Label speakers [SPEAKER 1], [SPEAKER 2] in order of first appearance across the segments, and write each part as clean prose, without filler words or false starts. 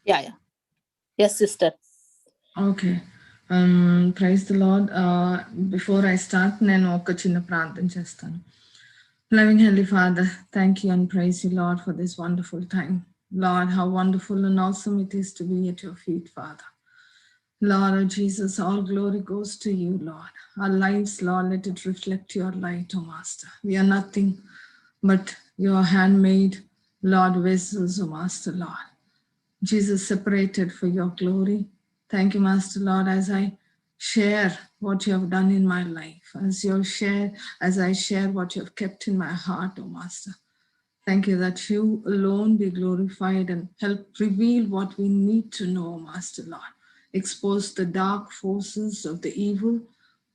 [SPEAKER 1] Yeah. Yes, sister.
[SPEAKER 2] Okay. Praise the Lord. Before I start, నేను ఒక చిన్న ప్రార్థన చేస్తాను. Loving Heavenly Father, thank you and praise you, Lord, for this wonderful time. Lord, how wonderful and awesome it is to be at your feet, Father. Lord oh Jesus, all glory goes to you, Lord. Our lives, Lord, let it reflect your light, O Master. We are nothing but your handmade, Lord, vessels, O Master, Lord. Jesus, separated for your glory. Thank you, Master Lord, as I share what you have done in my life, as I share what you have kept in my heart, O Master. Thank you that you alone be glorified and help reveal what we need to know, Master Lord. Expose the dark forces of the evil,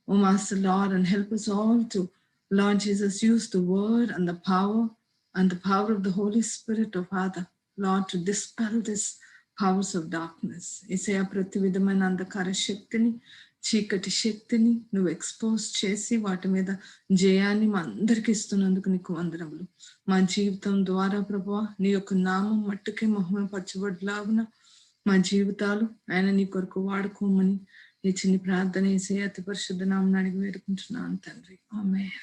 [SPEAKER 2] O Master Lord, and help us all to, Lord Jesus, use the word and the power of the Holy Spirit, O Father, Lord, to dispel this powers of darkness. ఏసయ ప్రతి విధమైన అంధకార శక్తిని చీకటి శక్తిని నువ్వు expose చేసి వాటి మీద జయాన్ని మా అందరికి ఇస్తున్నందుకు నీకు వందనములు. మా జీవితం ద్వారా ప్రభువా నీ యొక్క నామం మట్టుకే మహిమపరచబడలాగున మా జీవితాలు ఆయన నీ కొరకు వాడుకోమని ఈ చిన్ని ప్రార్థన ఏసయ అతి పరిశుద్ధ నామం అడిగి వేడుకుంటున్నాను తండ్రి. ఆమేన్.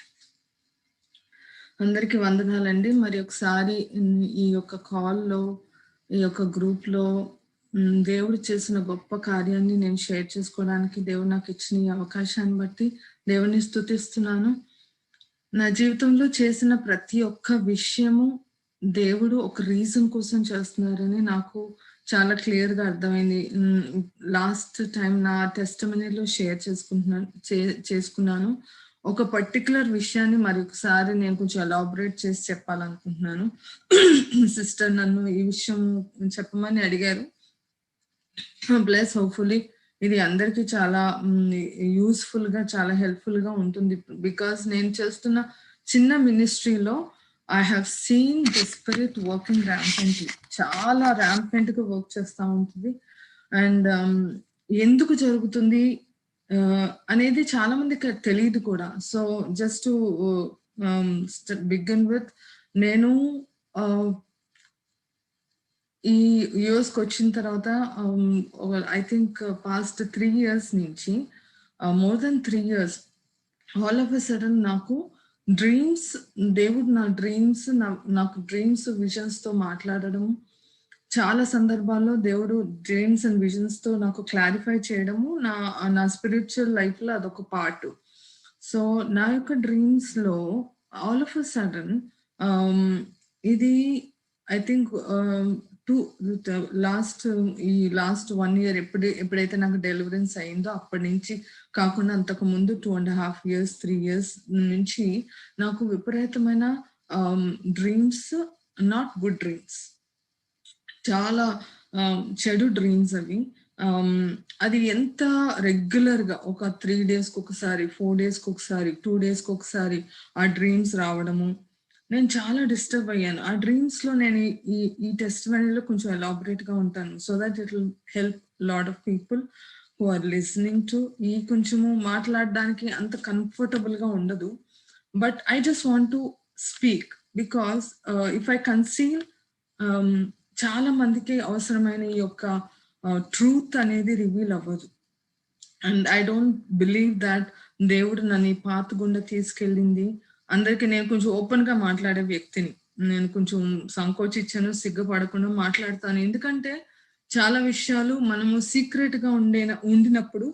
[SPEAKER 2] అందరికీ వందనాలండి. మరి ఒకసారి ఈ యొక్క కాల్లో ఈ యొక్క గ్రూప్లో దేవుడు చేసిన గొప్ప కార్యాన్ని నేను షేర్ చేసుకోవడానికి దేవుడు నాకు ఇచ్చిన ఈ అవకాశాన్ని బట్టి దేవుని స్తుతిస్తున్నాను. నా జీవితంలో చేసిన ప్రతి ఒక్క విషయము దేవుడు ఒక రీజన్ కోసం చేస్తున్నారని నాకు చాలా క్లియర్గా అర్థమైంది. లాస్ట్ టైం నా టెస్టిమనీలో షేర్ చేసుకున్నాను. ఒక పర్టికులర్ విషయాన్ని మరొకసారి నేను కొంచెం ఎలాబరేట్ చేసి చెప్పాలనుకుంటున్నాను. సిస్టర్ నన్ను ఈ విషయం చెప్పమని అడిగారు. ప్లస్ హోప్ఫుల్లీ ఇది అందరికీ చాలా యూస్ఫుల్గా చాలా హెల్ప్ఫుల్గా ఉంటుంది. బికాస్ నేను చేస్తున్న చిన్న మినిస్ట్రీలో I have seen the spirit working rampantly, చాలా ర్యాంపెంట్గా వర్క్ చేస్తూ ఉంటుంది. అండ్ ఎందుకు జరుగుతుంది అనేది చాలా మందికి తెలియదు కూడా. సో జస్ట్ బిగిన్ విత్, నేను ఈ యూఎస్కి వచ్చిన తర్వాత ఐ థింక్ పాస్ట్ 3 years నుంచి, more than 3 years, all of a sudden నాకు డ్రీమ్స్, దేవుడు నాకు డ్రీమ్స్ విజన్స్తో మాట్లాడడం, చాలా సందర్భాల్లో దేవుడు డ్రీమ్స్ అండ్ విజన్స్తో నాకు క్లారిఫై చేయడము నా స్పిరిచువల్ లైఫ్లో అదొక పార్ట్. సో నా యొక్క డ్రీమ్స్లో ఆల్ ఆఫ్ అ సడన్ ఇది ఐ థింక్ లాస్ట్ 1 year ఎప్పుడైతే నాకు డెలివరెన్స్ అయిందో అప్పటి నుంచి కాకుండా అంతకు ముందు 2.5 years 3 years నుంచి నాకు విపరీతమైన డ్రీమ్స్, నాట్ గుడ్ డ్రీమ్స్, చాలా చెడు డ్రీమ్స్ అవి. అది ఎంత రెగ్యులర్గా ఒక 3 daysకి ఒకసారి, 4 daysకి ఒకసారి, 2 daysకి ఒకసారి ఆ డ్రీమ్స్ రావడము, నేను చాలా డిస్టర్బ్ అయ్యాను. ఆ డ్రీమ్స్లో నేను ఈ టెస్టిమనీలో కొంచెం ఎలాబరేట్గా ఉంటాను, so that it will help lot of people who are listening to. ఈ కొంచెము మాట్లాడడానికి అంత కంఫర్టబుల్గా ఉండదు, but I just want to speak because if I conceal, చాలా మందికి అవసరమైన ఈ యొక్క ట్రూత్ అనేది రివీల్ అవ్వదు. And I don't believe that దేవుడు నన్ను ఈ పాత గుండా తీసుకెళ్ళింది. అందరికీ నేను కొంచెం ఓపెన్గా మాట్లాడే వ్యక్తిని, నేను కొంచెం సంకోచించాను, సిగ్గుపడకుండా మాట్లాడతాను. ఎందుకంటే చాలా విషయాలు మనము సీక్రెట్గా ఉండినప్పుడు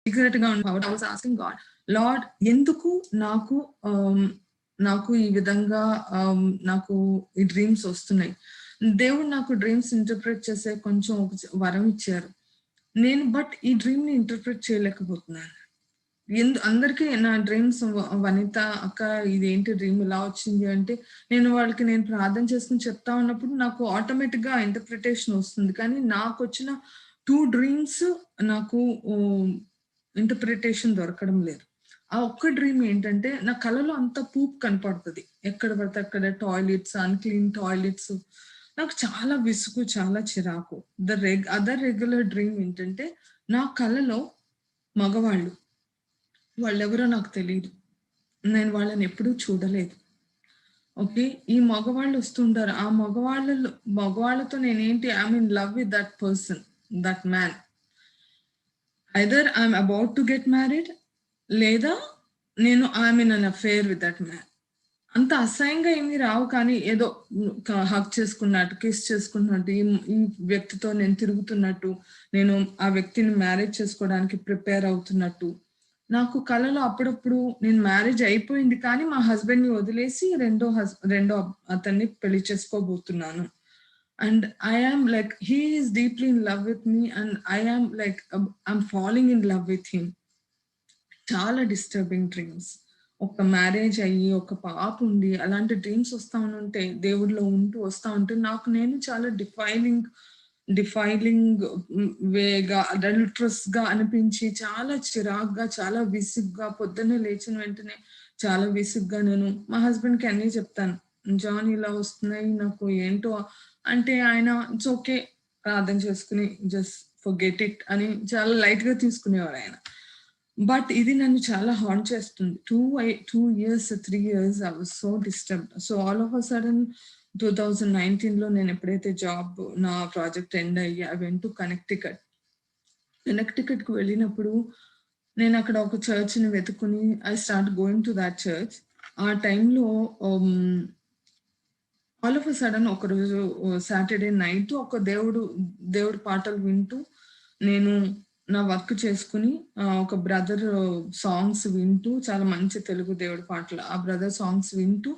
[SPEAKER 2] సీక్రెట్గా I was asking God, lord ఎందుకు నాకు ఈ విధంగా నాకు ఈ డ్రీమ్స్ వస్తున్నాయి. దేవుడు నాకు డ్రీమ్స్ ఇంటర్ప్రిట్ చేసే కొంచెం ఒక వరం ఇచ్చారు. నేను బట్ ఈ డ్రీమ్ని ఇంటర్ప్రిట్ చేయలేకపోతున్నాను. అందరికీ నా డ్రీమ్స్, వనిత అక్క ఇదేంటి డ్రీమ్ ఇలా వచ్చింది అంటే, నేను ప్రార్థన చేసుకుని చెప్తా ఉన్నప్పుడు నాకు ఆటోమేటిక్గా ఇంటర్ప్రిటేషన్ వస్తుంది. కానీ నాకు వచ్చిన 2 డ్రీమ్స్ నాకు ఇంటర్ప్రిటేషన్ దొరకడం లేదు. ఆ ఒక్క డ్రీమ్ ఏంటంటే, నా కళలో అంత పూప్ కనపడుతుంది, ఎక్కడ పడితే అక్కడ టాయిలెట్స్, అన్క్లీన్ టాయిలెట్స్. నాకు చాలా విసుగు, చాలా చిరాకు. అదర్ రెగ్యులర్ డ్రీమ్ ఏంటంటే నా కలలో మగవాళ్ళు, వాళ్ళెవరో నాకు తెలియదు, నేను వాళ్ళని ఎప్పుడూ చూడలేదు. ఓకే, ఈ మగవాళ్ళు వస్తుంటారు, ఆ మగవాళ్ళతో నేనేంటి, I'm in love with that person, that man. Either I'm about to get married, లేదా నేను I'm in an affair with that man. అంత అసహ్యంగా ఏమీ రావు, కానీ ఏదో హక్ చేసుకున్నట్టు, కిస్ చేసుకున్నట్టు, ఈ వ్యక్తితో నేను తిరుగుతున్నట్టు, నేను ఆ వ్యక్తిని మ్యారేజ్ చేసుకోవడానికి ప్రిపేర్ అవుతున్నట్టు నాకు కళలో అప్పుడప్పుడు. నేను మ్యారేజ్ అయిపోయింది, కానీ మా హస్బెండ్ని వదిలేసి రెండో అతన్ని పెళ్లి చేసుకోబోతున్నాను. And I am like, he is deeply in love with me and I am like I'm following in love with him. చాలా డిస్టర్బింగ్ డ్రీమ్స్. ఒక మ్యారేజ్ అయ్యి ఒక పాప ఉండి అలాంటి డ్రీమ్స్ వస్తా ఉంటే, దేవుడిలో ఉంటూ వస్తా ఉంటే నాకు నేను చాలా డిఫైలింగ్ వేగా, అడల్ట్రస్ గా అనిపించి, చాలా చిరాగ్గా, చాలా విసుగ్గా, పొద్దున్నే లేచిన వెంటనే చాలా విసుగ్గా నేను మా హస్బెండ్కి అన్నీ చెప్తాను. జాన్ ఇలా వస్తున్నాయి నాకు ఏంటో అంటే, ఆయన ఇట్స్ ఓకే, ప్రార్థన చేసుకుని జస్ట్ ఫర్గెట్ ఇట్ అని చాలా లైట్ గా తీసుకునేవారు ఆయన. బట్ ఇది నన్ను చాలా హాంట్ చేస్తుంది. 2 years, 3 years I was so disturbed. So all of a sudden 2019లో నేను ఎప్పుడైతే నా ప్రాజెక్ట్ ఎండ్ అయ్యి ఐ వెంట్ టు కనెక్టికట్కి వెళ్ళినప్పుడు, నేను అక్కడ ఒక చర్చ్ని వెతుకుని I start going to that church. ఆ టైంలో ఆల్ ఆఫ్ అ సడన్ ఒకరోజు సాటర్డే నైట్ ఒక దేవుడు పాటలు వింటూ, నేను నా వర్క్ చేసుకుని ఒక బ్రదర్ సాంగ్స్ వింటూ, చాలా మంచి తెలుగు దేవుడి పాటలు, ఆ బ్రదర్ సాంగ్స్ వింటూ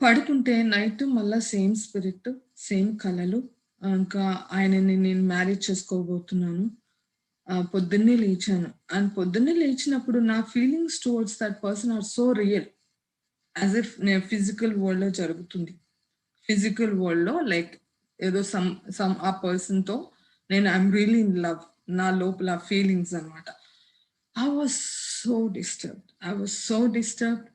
[SPEAKER 2] పడుకుంటే నైట్ మళ్ళా సేమ్ స్పిరిట్, సేమ్ కళలు. ఇంకా ఆయనని నేను మ్యారేజ్ చేసుకోబోతున్నాను. పొద్దున్నే లేచాను, అండ్ పొద్దున్నే లేచినప్పుడు నా feelings towards that person are so real, as if నేను ఫిజికల్ వరల్డ్ లో జరుగుతుంది. ఫిజికల్ వరల్డ్ లో లైక్ ఏదో సమ్ ఆ పర్సన్ తో నేను ఐఎమ్ రియలీ ఇన్ లవ్, నా లోపల ఫీలింగ్స్ అనమాట. I was so disturbed.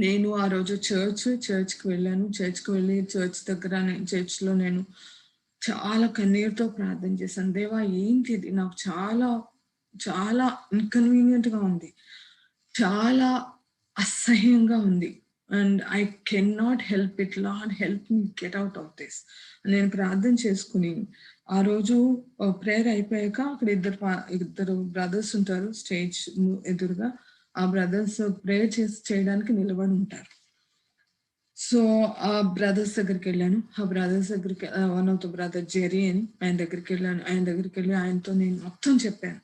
[SPEAKER 2] నేను ఆ రోజు చర్చ్కి వెళ్ళాను. చర్చ్కి వెళ్ళి చర్చ్లో నేను చాలా కన్నీరుతో ప్రార్థన చేశాను. దేవా, ఏంటి ఇది, నాకు చాలా చాలా ఇన్కన్వీనియంట్ గా ఉంది, చాలా అసహ్యంగా ఉంది, and I can not help it, lord help me get out of this. నేను ప్రార్థన చేసుకుని ఆ రోజు ప్రేయర్ అయిపోయాక అక్కడ ఇద్దరు బ్రదర్స్ ఉంటారు స్టేజ్ ఎదురుగా. ఆ బ్రదర్స్ ప్రేయర్ చేయడానికి నిలబడి ఉంటారు. సో ఆ బ్రదర్స్ దగ్గరికి వెళ్ళాను. ఆ బ్రదర్స్ దగ్గరికి, one of the brother Jerry అని, ఆయన దగ్గరికి వెళ్ళాను. ఆయన దగ్గరికి వెళ్ళి ఆయనతో నేను మొత్తం చెప్పాను,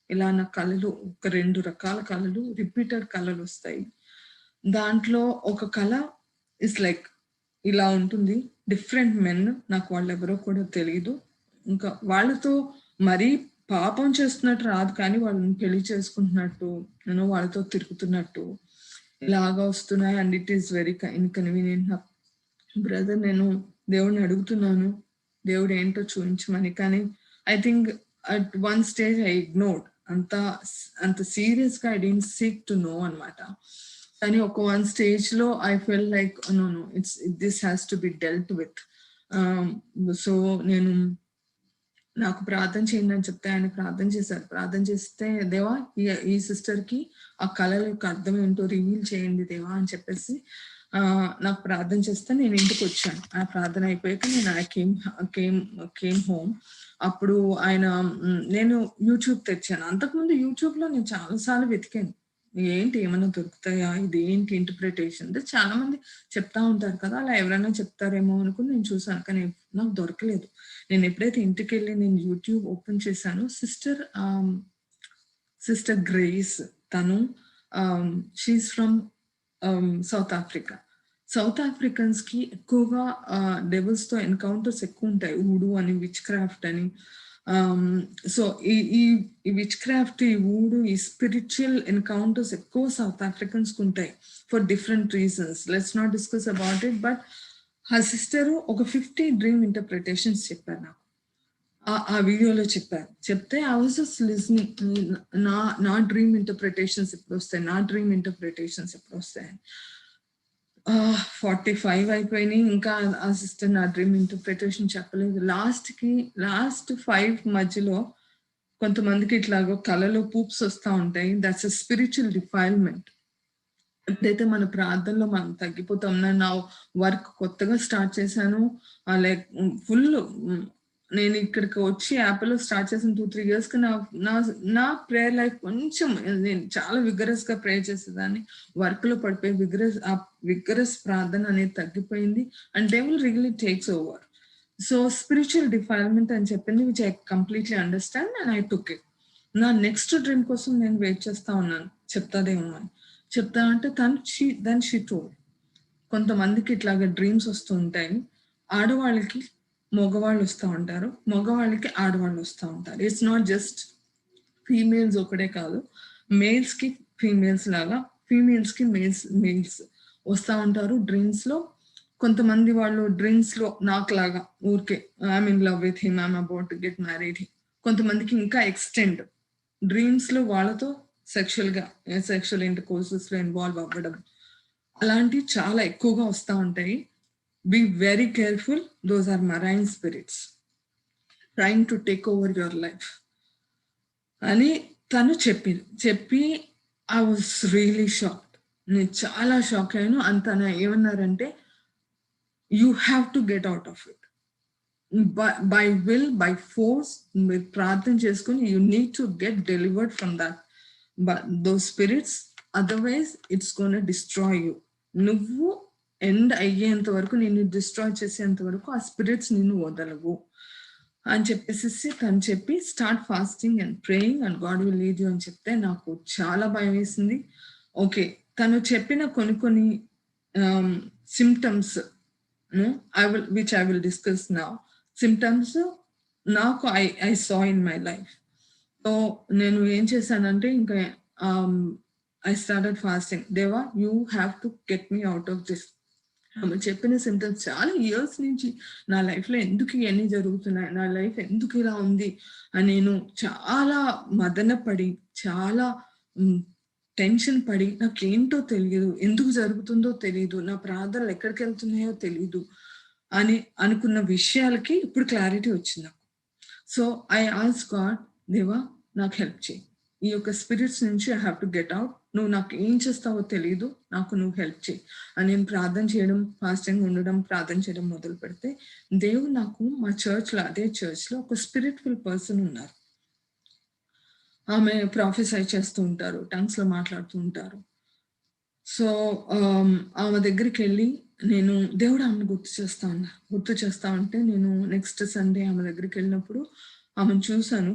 [SPEAKER 2] ఇలా నా కళలు ఒక 2 రకాల కళలు, రిపీటెడ్ కళలు వస్తాయి. దాంట్లో ఒక కళ ఇస్ లైక్ ఇలా ఉంటుంది, డిఫరెంట్ మెన్, నాకు వాళ్ళు ఎవరో కూడా తెలియదు, ఇంకా వాళ్ళతో మరీ పాపం చేస్తున్నట్టు రాదు, కానీ వాళ్ళని పెళ్లి చేసుకుంటున్నట్టు, నేను వాళ్ళతో తిరుగుతున్నట్టు ఇలాగా వస్తున్నాయి. And it is very inconvenient. Brother, నేను దేవుడిని అడుగుతున్నాను, దేవుడు ఏంటో చూపించమని, కానీ I think at one stage I ignored. అంత సీరియస్ గా I didn't seek to know అనమాట. కానీ ఒక వన్ స్టేజ్ లో I felt like no this has to be dealt with. So నేను నాకు ప్రార్థన చేయండి అని చెప్తే ఆయన ప్రార్థన చేశారు. ప్రార్థన చేస్తే, దేవా ఈ సిస్టర్ కి ఆ కళల యొక్క అర్థం ఏంటో రివీల్ చేయండి దేవా అని చెప్పేసి నాకు ప్రార్థన చేస్తే నేను ఇంటికి వచ్చాను. ఆ ప్రార్థన అయిపోయాక నేను కేమ్ హోమ్. అప్పుడు నేను యూట్యూబ్ తెచ్చాను. అంతకుముందు యూట్యూబ్ లో నేను చాలాసార్లు వెతికాను, ఏంటి ఏమైనా దొరుకుతాయా, ఇది ఏంటి ఇంటర్ప్రిటేషన్, చాలా మంది చెప్తా ఉంటారు కదా, అలా ఎవరైనా చెప్తారేమో అనుకుని నేను చూసాను, కానీ నాకు దొరకలేదు. నేను ఎప్పుడైతే ఇంటికి వెళ్ళి నేను యూట్యూబ్ ఓపెన్ చేశాను, సిస్టర్ గ్రేస్, తను she is from South Africa. South Africans కి ఎక్కువగా డెవిల్స్ తో ఎన్కౌంటర్స్ ఎక్కువ ఉంటాయి, ఊడు అని, విచ్ క్రాఫ్ట్ అని. సో ఈ విచ్ క్రాఫ్ట్, ఈ ఊడు, ఈ స్పిరిచువల్ ఎన్కౌంటర్స్ ఎక్కువ సౌత్ ఆఫ్రికన్స్ కు ఉంటాయి for different reasons. Let's not discuss about it. But ఆ సిస్టర్ ఒక 50 డ్రీమ్ ఇంటర్ప్రిటేషన్స్ చెప్పారు నాకు, ఆ వీడియోలో చెప్తే ఐ వాజ్ జస్ట్ లిస్నింగ్. నా డ్రీమ్ ఇంటర్ప్రిటేషన్స్ ఎప్పుడు వస్తాయి, 45 అయిపోయినాయి. ఇంకా ఆ సిస్టర్ నా డ్రీమ్ ఇంటర్ప్రిటేషన్ చెప్పలేదు. లాస్ట్ 5 మధ్యలో కొంతమందికి ఇట్లాగో కలలో పూప్స్ వస్తా ఉంటాయి. That's a spiritual defilement. ఎప్పుడైతే మన ప్రార్థనలో మనం తగ్గిపోతాం, నా వర్క్ కొత్తగా స్టార్ట్ చేశాను. లైక్ ఫుల్ నేను ఇక్కడికి వచ్చి యాప్లో స్టార్ట్ చేసిన 2-3 ఇయర్స్కి నా ప్రేయర్ లైఫ్ కొంచెం నేను చాలా విగరస్ గా ప్రే చేసేదాన్ని. వర్క్ లో పడిపోయి విగరస్ ప్రార్థన అనేది తగ్గిపోయింది. And devil really takes over. So spiritual defilement అని చెప్పింది, which I completely understand and I took it. నా నెక్స్ట్ డ్రీమ్ కోసం నేను వెయిట్ చేస్తా ఉన్నాను, చెప్తాదేమో అని. చెప్తా అంటే దెన్ షీ టోల్డ్, కొంతమందికి ఇట్లాగా డ్రీమ్స్ వస్తూ ఉంటాయి. ఆడవాళ్ళకి మగవాళ్ళు వస్తూ ఉంటారు, మగవాళ్ళకి ఆడవాళ్ళు వస్తూ ఉంటారు. ఇట్స్ నాట్ జస్ట్ ఫీమేల్స్ ఒకటే కాదు, మేల్స్కి ఫీమేల్స్ లాగా, ఫీమేల్స్కి మేల్స్ వస్తూ ఉంటారు డ్రీమ్స్ లో. కొంతమంది వాళ్ళు డ్రీమ్స్ లో నాకులాగా ఊరికే I'm in love with him, I'm about to get married. కొంతమందికి ఇంకా ఎక్స్టెండ్ డ్రీమ్స్ లో వాళ్ళతో సెక్షువల్ ఇంటర్ కోర్సెస్ లో ఇన్వాల్వ్ అవ్వడం, అలాంటివి చాలా ఎక్కువగా వస్తూ ఉంటాయి. Be very careful, those are marine spirits trying to take over your life అని తను చెప్పి ఐ వాజ్ రియలీ షాక్డ్. నేను చాలా షాక్ అయ్యాను. అంత ఏమన్నారంటే, you have to get out of it by will, by force. మీరు ప్రార్థన చేసుకుని you need to get delivered from those spirits, otherwise it's gonna destroy you. నువ్వు ఎండ్ అయ్యేంత వరకు, నిన్ను డిస్ట్రాయ్ చేసేంత వరకు ఆ స్పిరిట్స్ నిన్ను వదలవు అని చెప్పేసి తను చెప్పి, start fasting and praying and God will lead you అని చెప్తే నాకు చాలా భయం వేసింది. ఓకే, తను చెప్పిన కొన్ని symptoms which I will discuss now. Symptoms నాకు I saw in my life. So నేను ఏం చేశానంటే, ఇంకా ఐ స్టార్టెడ్ ఫాస్టింగ్. దేవా, you have to get me out of this. ఆమె చెప్పిన సిమ్టమ్స్ చాలా ఇయర్స్ నుంచి నా లైఫ్లో ఎందుకు ఇవన్నీ జరుగుతున్నాయి, నా లైఫ్ ఎందుకు ఇలా ఉంది అని నేను చాలా మదనపడి, చాలా టెన్షన్ పడి, నాకేంటో తెలియదు, ఎందుకు జరుగుతుందో తెలియదు, నా ప్రార్థనలు ఎక్కడికి వెళ్తున్నాయో తెలియదు అని అనుకున్న విషయాలకి ఇప్పుడు క్లారిటీ వచ్చింది నాకు. సో ఐ ఆస్క్ గాడ్, దేవా నాకు హెల్ప్ చేయి, ఈ యొక్క స్పిరిట్స్ నుంచి I have to get out. నువ్వు నాకు ఏం చేస్తావో తెలియదు, నాకు నువ్వు హెల్ప్ చేయి అని నేను ప్రార్థన చేయడం, ఫాస్టింగ్ ఉండడం, ప్రార్థన చేయడం మొదలు పెడితే, దేవుడు నాకు మా చర్చ్లో, అదే చర్చ్లో ఒక స్పిరిట్ఫుల్ పర్సన్ ఉన్నారు. ఆమె ప్రొఫెసై చేస్తూ ఉంటారు, టంగ్స్లో మాట్లాడుతూ ఉంటారు. సో ఆమె దగ్గరికి వెళ్ళి నేను, దేవుడు ఆమెను గుర్తు చేస్తా ఉంటే, నేను నెక్స్ట్ సండే ఆమె దగ్గరికి వెళ్ళినప్పుడు ఆమెను చూశాను.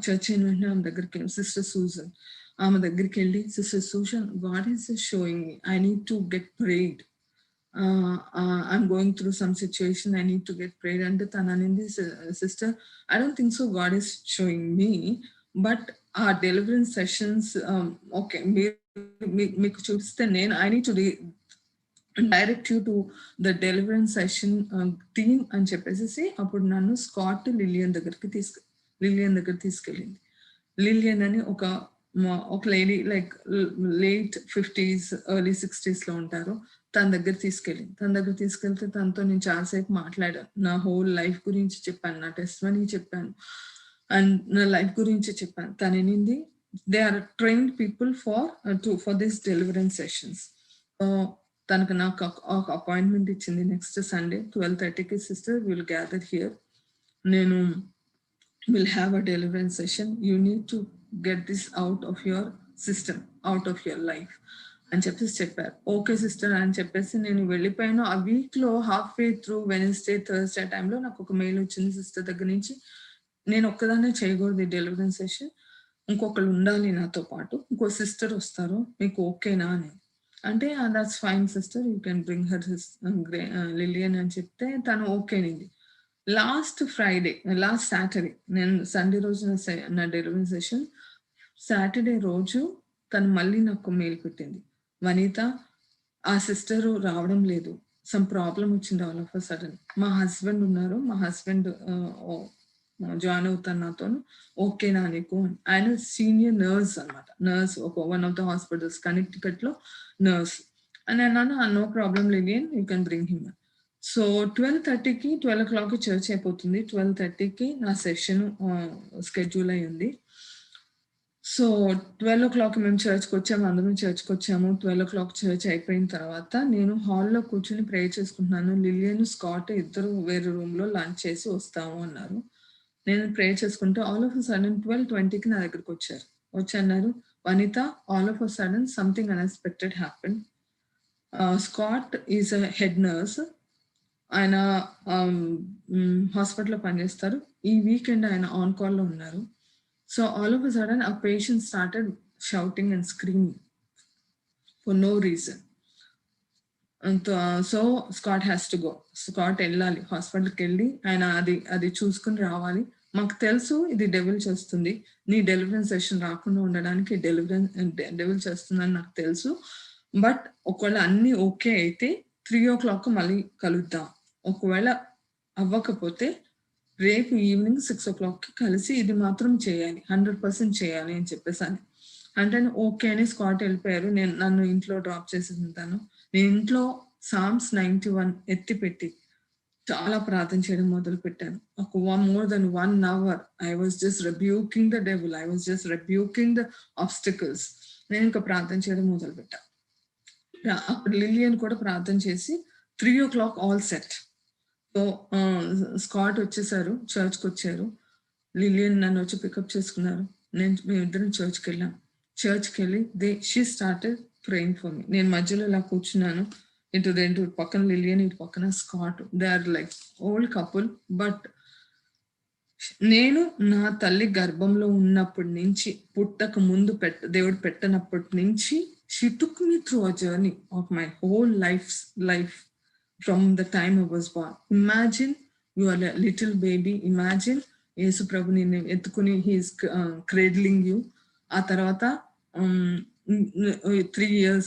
[SPEAKER 2] చర్చ్ అయిన వెంటనే ఆమె దగ్గరికి వెళ్ళి, సిస్టర్ సూజన్, ఆమె దగ్గరికి వెళ్ళి, sister Susan, God is showing me, I need to get prayed, I'm going through some situation, I need to get prayed అంటే తను అనింది, sister I don't think so God is showing me, but ఆ deliverance sessions okay మీకు చూపిస్తే నేను I need to direct you to the deliverance session team అని చెప్పేసి అప్పుడు నన్ను స్కాట్ లిలియన్ దగ్గర తీసుకెళ్ళింది. లిలియన్ అని ఒక lady, like late 50s early 60s లో ఉంటారు. తన దగ్గర తీసుకెళ్తే తనతో నేను చాలాసేపు మాట్లాడాను. నా హోల్ లైఫ్ గురించి చెప్పాను, నా టెస్టిమనీ చెప్పాను అండ్ నా లైఫ్ గురించి చెప్పాను. తను ఏనింది, they are trained people for this deliverance sessions. తనకు నాకు ఒక అపాయింట్మెంట్ ఇచ్చింది నెక్స్ట్ సండే 12:30కి, సిస్టర్ విల్ గ్యాదర్ హియర్, నేను will have a deliverance session, you need to get this out of your system, out of your life అని చెప్పారు. Okay sister అని చెప్పేసి నేను వెళ్ళిపోయాను. ఆ వీక్లో half way through Wednesday, Thursday టైంలో నాకు ఒక మెయిల్ వచ్చింది సిస్టర్ దగ్గర నుంచి, నేను ఒక్కదాన్నే చేయకూడదు ఈ డెలివరెన్స్ సెషన్, ఇంకొకళ్ళు ఉండాలి నాతో పాటు, ఇంకో సిస్టర్ వస్తారు, మీకు ఓకేనా అని. అంటే that's fine sister, you can bring her Lillian అని చెప్తే తను ఓకేనింది. లాస్ట్ సాటర్డే, నేను సండే రోజు నా డెలివరీ సెషన్, సాటర్డే రోజు తను మళ్ళీ నాకు మెయిల్ పెట్టింది, వనిత ఆ సిస్టర్ రావడం లేదు, సమ్ ప్రాబ్లం వచ్చింది ఆల్ ఆఫ్ అ సడన్, మా హస్బెండ్ ఉన్నారు, మా హస్బెండ్ జాయిన్ అవుతాను నాతో, ఓకేనా నీకు. ఆయన సీనియర్ నర్స్ అనమాట, nurse, one of the hospitals Connecticut లో నర్స్. అని అన్నాను, no problem Lillian, you can bring him. So 12:30కి 12 చర్చ్ అయిపోతుంది. 12:30కి నా సెషన్ స్కెడ్యూల్ అయి ఉంది. సో 12 మేము చర్చ్కి వచ్చాము, అందరం చర్చ్కి వచ్చాము. 12 చర్చ్ అయిపోయిన తర్వాత నేను హాల్లో కూర్చొని ప్రే చేసుకుంటున్నాను. లిలియన్, స్కాట్ ఇద్దరు వేరే రూమ్లో లంచ్ చేసి వస్తాము అన్నారు. నేను ప్రే చేసుకుంటే ఆల్ ఆఫ్ అ సడన్ 12:20కి నా దగ్గరికి వచ్చారు. వచ్చి అన్నారు, Vanitha, all of a sudden something unexpected happen. Scott is a head nurse. ఆయన హాస్పిటల్లో పనిచేస్తారు. ఈ వీకెండ్ ఆయన ఆన్ కాల్లో ఉన్నారు. So all of a sudden ఆ patient started shouting and screaming for no reason. So Scott has to go. Scott వెళ్ళాలి, హాస్పిటల్కి వెళ్ళి ఆయన అది చూసుకుని రావాలి. మాకు తెలుసు ఇది డెవిల్ చేస్తుంది, నీ డెలివరెన్స్ సెషన్ రాకుండా ఉండడానికి డెవిల్ చేస్తుందని నాకు తెలుసు. బట్ ఒకవేళ అన్ని ఓకే అయితే 3 మళ్ళీ కలుద్దాం. ఒకవేళ అవ్వకపోతే రేపు ఈవినింగ్ 6 కలిసి ఇది మాత్రం చేయాలి, 100% చేయాలి అని చెప్పేసాను. అంటే ఓకే అని స్కాట్ వెళ్ళిపోయారు. నన్ను ఇంట్లో డ్రాప్ చేసేసాను. నేను ఇంట్లో సామ్స్ 91 ఎత్తిపెట్టి చాలా ప్రార్థన చేయడం మొదలు పెట్టాను. more than 1 hour I was just rebuking the devil, I was just rebuking the obstacles. నేను ఇంకా ప్రార్థన చేయడం మొదలు పెట్టాను. అప్పుడు లిలియన్ కూడా ప్రార్థన చేసి 3 ఆల్ సెట్. సో స్కాట్ వచ్చేసారు, చర్చ్కి వచ్చారు. లిలియన్ నన్ను వచ్చి పికప్ చేసుకున్నారు. మేమిద్దరం చర్చ్కి వెళ్ళాం. చర్చ్కి వెళ్ళి she started praying for me. నేను మధ్యలో ఇలా కూర్చున్నాను. ఇటు పక్కన లిలియన్, ఇటు పక్కన Scott. They are like old couple. But నేను నా తల్లి గర్భంలో ఉన్నప్పటి నుంచి, పుట్టక ముందు దేవుడు పెట్టనప్పటి నుంచి, she took me through a journey of my whole life from the time I was born. Imagine you are a little baby. Imagine యేసు ప్రభు నిన్ను ఎత్తుకుని he is cradling you. ఆ తర్వాత 3 years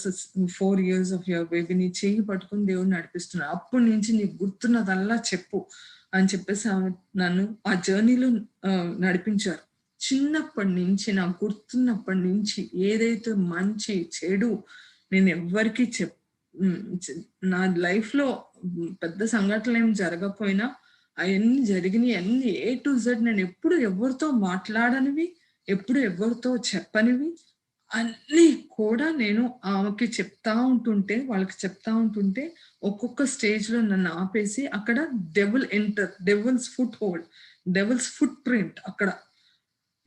[SPEAKER 2] 4 years of your baby ని చేయి పట్టుకుని దేవుడు నడిపిస్తున్నాడు. అప్పటి నుంచి నీకు గుర్తున్నదల్లా చెప్పు అని చెప్పేసి నన్ను ఆ జర్నీలో నడిపించారు. చిన్నప్పటి నుంచి, నాకు గుర్తున్నప్పటి నుంచి ఏదైతే మంచి చెడు నేను ఎవ్వరికి నా లైఫ్లో పెద్ద సంఘటనలు ఏం జరగకపోయినా అవన్నీ జరిగినాయి. అన్ని A to Z నేను ఎప్పుడు ఎవరితో మాట్లాడనివి, ఎప్పుడు ఎవరితో చెప్పనివి అన్నీ కూడా నేను ఆమెకి చెప్తా ఉంటుంటే, వాళ్ళకి చెప్తా ఉంటుంటే ఒక్కొక్క స్టేజ్లో నన్ను ఆపేసి అక్కడ devil's foot hold, devil's foot print అక్కడ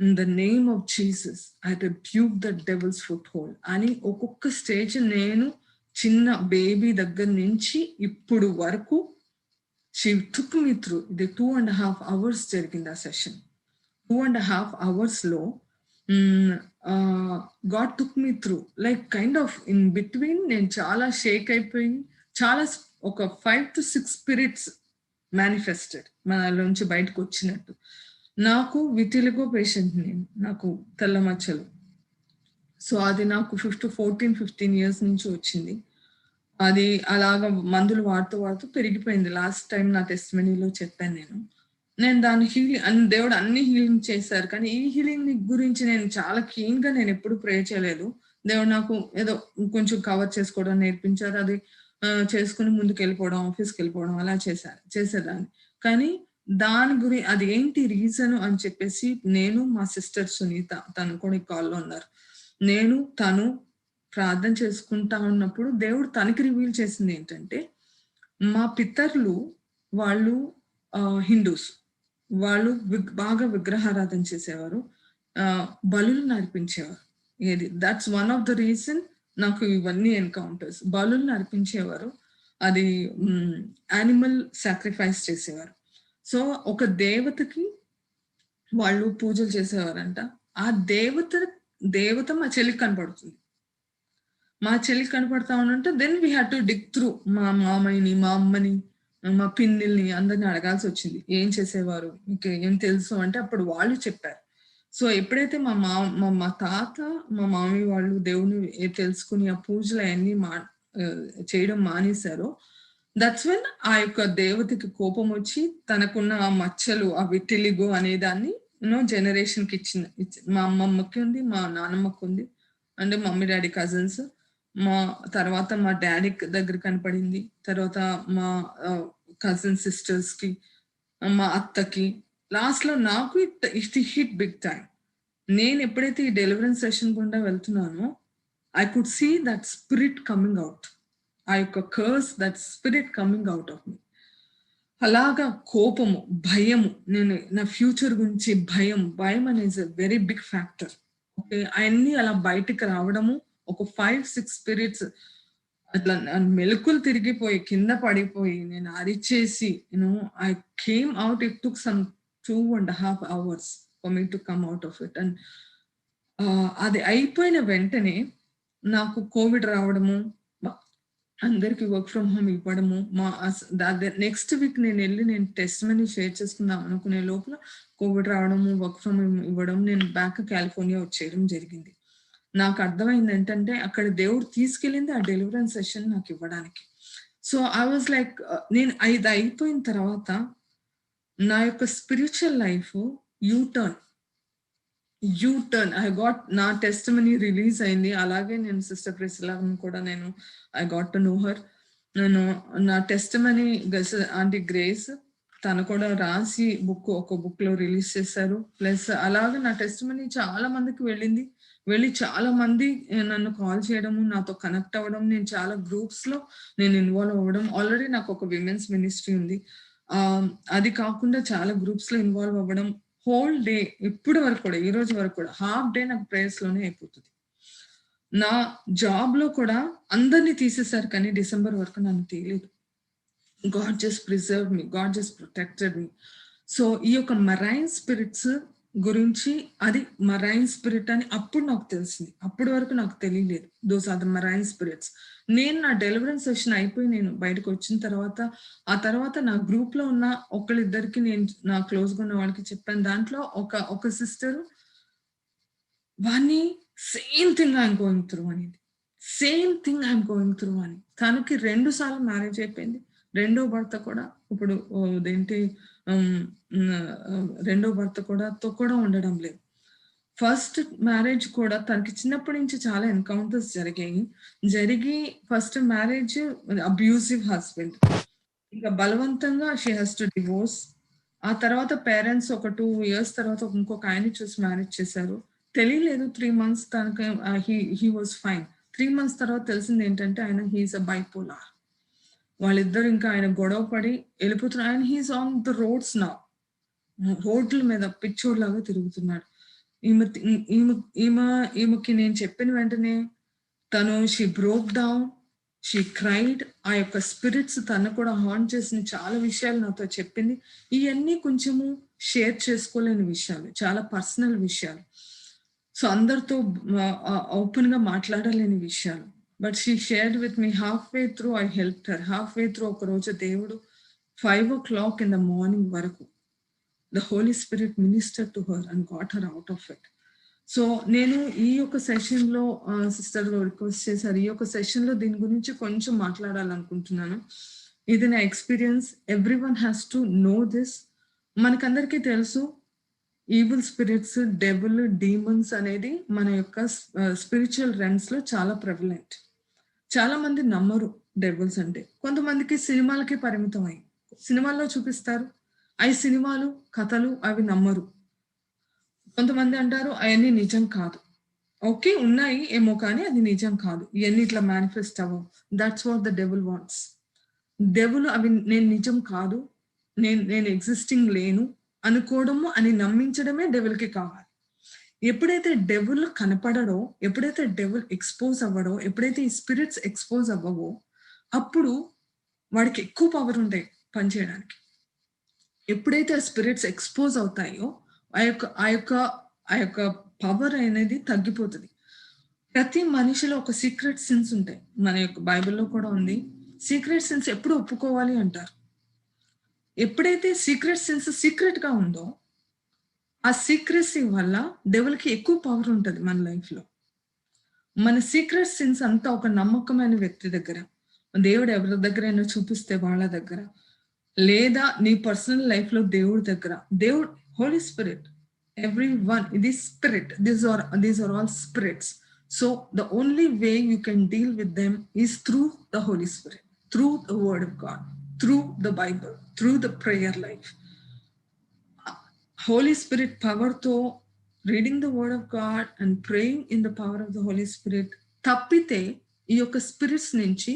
[SPEAKER 2] in the name of Jesus I rebuke the devil's foothold అని ఒక్కొక్క స్టేజ్ నేను చిన్న బేబీ దగ్గర నుంచి ఇప్పుడు వరకు she took me through. ఇది 2.5 hours జరిగింది ఆ సెషన్. 2.5 hours లో God took me through, like kind of in between నేను చాలా షేక్ అయిపోయి, చాలా ఒక 5 to 6 spirits manifested మనలోంచి బయటకు వచ్చినట్టు. నాకు విటిలిగో పేషెంట్, నేను నాకు తెల్ల మచ్చలు. సో అది నాకు 15 years నుంచి వచ్చింది. అది అలాగ మందులు వాడుతూ పెరిగిపోయింది. లాస్ట్ టైం నా టెస్టిమనీలో చెప్పాను నేను దాన్ని దేవుడు అన్ని హీలింగ్ చేశారు. కానీ ఈ హీలింగ్ గురించి నేను చాలా కీన్గా నేను ఎప్పుడు ప్రే చేయలేదు. దేవుడు నాకు ఏదో కొంచెం కవర్ చేసుకోవడం నేర్పించారు. అది చేసుకుని ముందుకు వెళ్ళిపోవడం, ఆఫీస్కి వెళ్ళిపోవడం అలా చేసేదాన్ని. కానీ దాని అది ఏంటి రీజన్ అని చెప్పేసి నేను, మా సిస్టర్ సునీత, తను కూడా ఈ కాల్లో ఉన్నారు, తను ప్రార్థన చేసుకుంటా ఉన్నప్పుడు దేవుడు తనకి రివీల్ చేసింది ఏంటంటే, మా పితరులు వాళ్ళు హిందూస్, వాళ్ళు బాగా విగ్రహారాధన చేసేవారు, బలులు నడిపించేవారు. ఏది that's one of the reason నాకు ఇవన్నీ ఎన్కౌంటర్స్. బలులు నడిపించేవారు, అది యానిమల్ సాక్రిఫైస్ చేసేవారు. సో ఒక దేవతకి వాళ్ళు పూజలు చేసేవారంట. ఆ దేవత మా చెల్లికి కనపడుతుంది. మా చెల్లికి కనపడతా ఉంటే then we had to dig through. మా మామయ్యని, మా అమ్మని, మా పిన్నిల్ని అందరిని అడగాల్సి వచ్చింది ఏం చేసేవారు, ఇంకా ఏం తెలుసు అంటే అప్పుడు వాళ్ళు చెప్పారు. సో ఎప్పుడైతే మా తాత, మా మామయ్య వాళ్ళు దేవుని తెలుసుకుని ఆ పూజలు అవన్నీ చేయడం మానేశారో, దట్స్ వెన్ ఆ యొక్క దేవతకి కోపం వచ్చి తనకున్న ఆ మచ్చలు, ఆ విటిలిగో అనే దాన్ని జనరేషన్కి ఇచ్చింది. మా అమ్మమ్మకి ఉంది, మా నాన్నమ్మకి ఉంది, అంటే మమ్మీ డాడీ కజిన్స్. తర్వాత మా డాడీ దగ్గర కనపడింది, తర్వాత మా కజిన్ సిస్టర్స్కి, మా అత్తకి. లాస్ట్లో నాకు ఇట్ హిట్ బిగ్ టైమ్. నేను ఎప్పుడైతే ఈ డెలివరెన్స్ సెషన్ గుండా వెళ్తున్నానో I could see that spirit coming out. ఆ యొక్క curse, that spirit coming out of me. అలాగా కోపము, భయము, నేను నా ఫ్యూచర్ గురించి భయం అనేది వెరీ బిగ్ ఫ్యాక్టర్. ఓకే, అవన్నీ అలా బయటికి రావడము, ఒక 5-6 స్పిరిట్స్ అట్లా మెలకులు తిరిగిపోయి కింద పడిపోయి నేను అరిచేసి I came out. It took some 2.5 hours for me to come out of it. And అది అయిపోయిన వెంటనే నాకు కోవిడ్ రావడము, అందరికి వర్క్ ఫ్రమ్ హోమ్ ఇవ్వడము, నెక్స్ట్ వీక్ నేను టెస్ట్ మనీ షేర్ చేసుకుందాం అనుకునే లోపల కోవిడ్ రావడము, వర్క్ ఫ్రమ్ హోమ్ ఇవ్వడం, నేను బ్యాక్ కాలిఫోర్నియా వచ్చేయడం జరిగింది. నాకు అర్థమైంది ఏంటంటే అక్కడ దేవుడు తీసుకెళ్ళింది ఆ డెలివరెన్స్ సెషన్ నాకు ఇవ్వడానికి. సో ఐ వాజ్ లైక్, నేను ఇది అయిపోయిన తర్వాత నా యొక్క spiritual life U turn I got, నా టెస్ట్ మనీ రిలీజ్ అయింది. అలాగే నేను సిస్టర్ ప్రిసిలాని కూడా I got to know her. నా టెస్ట్ మనీ ఆంటీ గ్రేస్ తను కూడా రాసి ఒక బుక్ లో రిలీజ్ చేశారు. ప్లస్ అలాగే నా టెస్ట్ మనీ చాలా మందికి వెళ్ళి చాలా మంది నన్ను కాల్ చేయడము, నాతో కనెక్ట్ అవ్వడం, నేను చాలా గ్రూప్స్ లో నేను ఇన్వాల్వ్ అవ్వడం. ఆల్రెడీ నాకు ఒక విమెన్స్ మినిస్ట్రీ ఉంది, అది కాకుండా చాలా గ్రూప్స్ లో ఇన్వాల్వ్ అవ్వడం. హోల్ డే ఇప్పుడు వరకు కూడా, ఈ రోజు వరకు కూడా హాఫ్ డే నాకు ప్రేయర్స్ లోనే అయిపోతుంది. నా జాబ్ లో కూడా అందరినీ తీసేశారు, కానీ డిసెంబర్ వరకు నన్ను తీయలేదు. God just preserve me, God just protected me. So ఈ యొక్క మరైన్ స్పిరిట్స్ గురించి, అది మరైన్ స్పిరిట్ అని అప్పుడు నాకు తెలిసింది. అప్పటి వరకు నాకు తెలియలేదు those are the marine spirits. నేను నా డెలివరెన్స్ సెషన్ అయిపోయి నేను బయటకు వచ్చిన తర్వాత, ఆ తర్వాత నా గ్రూప్ లో ఉన్న ఒకళ్ళిద్దరికి నేను నా క్లోజ్గా ఉన్న వాళ్ళకి చెప్పాను. దాంట్లో ఒక సిస్టర్ వాణ్ణి same thing I'm going through అనేది, same thing I'm going through అని. తనకి 2 సార్లు మ్యారేజ్ అయిపోయింది. రెండో భర్త కూడా ఇప్పుడు రెండో భర్త కూడా ఉండడం లేదు. ఫస్ట్ మ్యారేజ్ కూడా తనకి చిన్నప్పటి నుంచి చాలా ఎన్కౌంటర్స్ జరిగి ఫస్ట్ మ్యారేజ్ అబ్యూసివ్ హస్బెండ్, ఇంకా బలవంతంగా షీ హెస్ టు డివోర్స్. ఆ తర్వాత పేరెంట్స్ ఒక 2 years తర్వాత ఇంకొక ఆయన్ని చూసి మ్యారేజ్ చేశారు. తెలియలేదు 3 months తనకి, హీ వాజ్ ఫైన్. 3 months తర్వాత తెలిసింది ఏంటంటే ఆయన హీఈస్ అ బైపోలార్. వాళ్ళిద్దరు ఇంకా ఆయన గొడవ పడి వెళ్ళిపోతున్నారు. ఆయన హీఈస్ ఆన్ ద రోడ్స్ నా, రోడ్ల మీద పిచ్చోడ్లాగా తిరుగుతున్నాడు. ఈమెకి నేను చెప్పిన వెంటనే తను she broke down, she cried. ఆ యొక్క స్పిరిట్స్ తను కూడా హాంట్ చేసిన చాలా విషయాలు నాతో చెప్పింది. ఇవన్నీ కొంచెము షేర్ చేసుకోలేని విషయాలు, చాలా పర్సనల్ విషయాలు. సో అందరితో ఓపెన్ గా మాట్లాడలేని విషయాలు. But she shared with me. Half way through I help her. Half way through ఒక రోజు దేవుడు 5 o'clock in the morning వరకు the Holy Spirit ministered to her and got her out of it. So నేను ఈ యొక్క సెషన్లో sister request చేశారు, ఈ యొక్క సెషన్లో దీని గురించి కొంచెం మాట్లాడాలనుకుంటున్నాను. ఇది నా experience. Everyone has to know this. మనకందరికీ తెలుసు ఈవిల్ స్పిరిట్స్, డెవిల్, డీమన్స్ అనేది మన యొక్క స్పిరిచువల్ రెమ్స్ లో చాలా ప్రెవలెంట్. చాలా మంది నమ్మరు డెవిల్స్ అంటే. కొంతమందికి సినిమాలకి పరిమితం అయ్యి సినిమాల్లో చూపిస్తారు, అవి సినిమాలు, కథలు, అవి నమ్మరు. కొంతమంది అంటారు అవన్నీ నిజం కాదు. ఓకే, ఉన్నాయి ఏమో కానీ అది నిజం కాదు, ఇవన్నీ ఇట్లా మేనిఫెస్ట్ అవ్వవు. That's what the devil wants. Devil అవి నేను నిజం కాదు, నేను ఎగ్జిస్టింగ్ లేను అనుకోవడము, అని నమ్మించడమే డెవిల్కి కావాలి. ఎప్పుడైతే డెవిల్ కనపడడో, ఎప్పుడైతే డెవిల్ ఎక్స్పోజ్ అవ్వడో, ఎప్పుడైతే ఈ స్పిరిట్స్ ఎక్స్పోజ్ అవ్వవో, అప్పుడు వాడికి ఎక్కువ పవర్ ఉంటాయి పనిచేయడానికి. ఎప్పుడైతే ఆ స్పిరిట్స్ ఎక్స్పోజ్ అవుతాయో ఆ యొక్క పవర్ అనేది తగ్గిపోతుంది. ప్రతి మనిషిలో ఒక సీక్రెట్ సిన్స్ ఉంటాయి. మన యొక్క బైబిల్లో కూడా ఉంది, సీక్రెట్ సిన్స్ ఎప్పుడు ఒప్పుకోవాలి అంటారు. ఎప్పుడైతే సీక్రెట్ సిన్స్ సీక్రెట్ గా ఉందో, ఆ సీక్రెసీ వల్ల డెవిల్కి ఎక్కువ పవర్ ఉంటుంది మన లైఫ్లో. మన సీక్రెట్ సిన్స్ అంతా ఒక నమ్మకమైన వ్యక్తి దగ్గర, దేవుడు ఎవరి దగ్గరైనా చూపిస్తే వాళ్ళ దగ్గర, లేదా నీ పర్సనల్ లైఫ్ లో దేవుడి దగ్గర. దేవుడు, హోలీ స్పిరిట్, ఎవ్రీ వన్, ఇది spirit, these are all spirits. So the only way you can deal with them is through the Holy Spirit, through the Word of God, through the Bible, through the prayer life. Holy Spirit power to reading the Word of God and praying in the power of the Holy Spirit తప్పితే ఈ యొక్క spirits నుంచి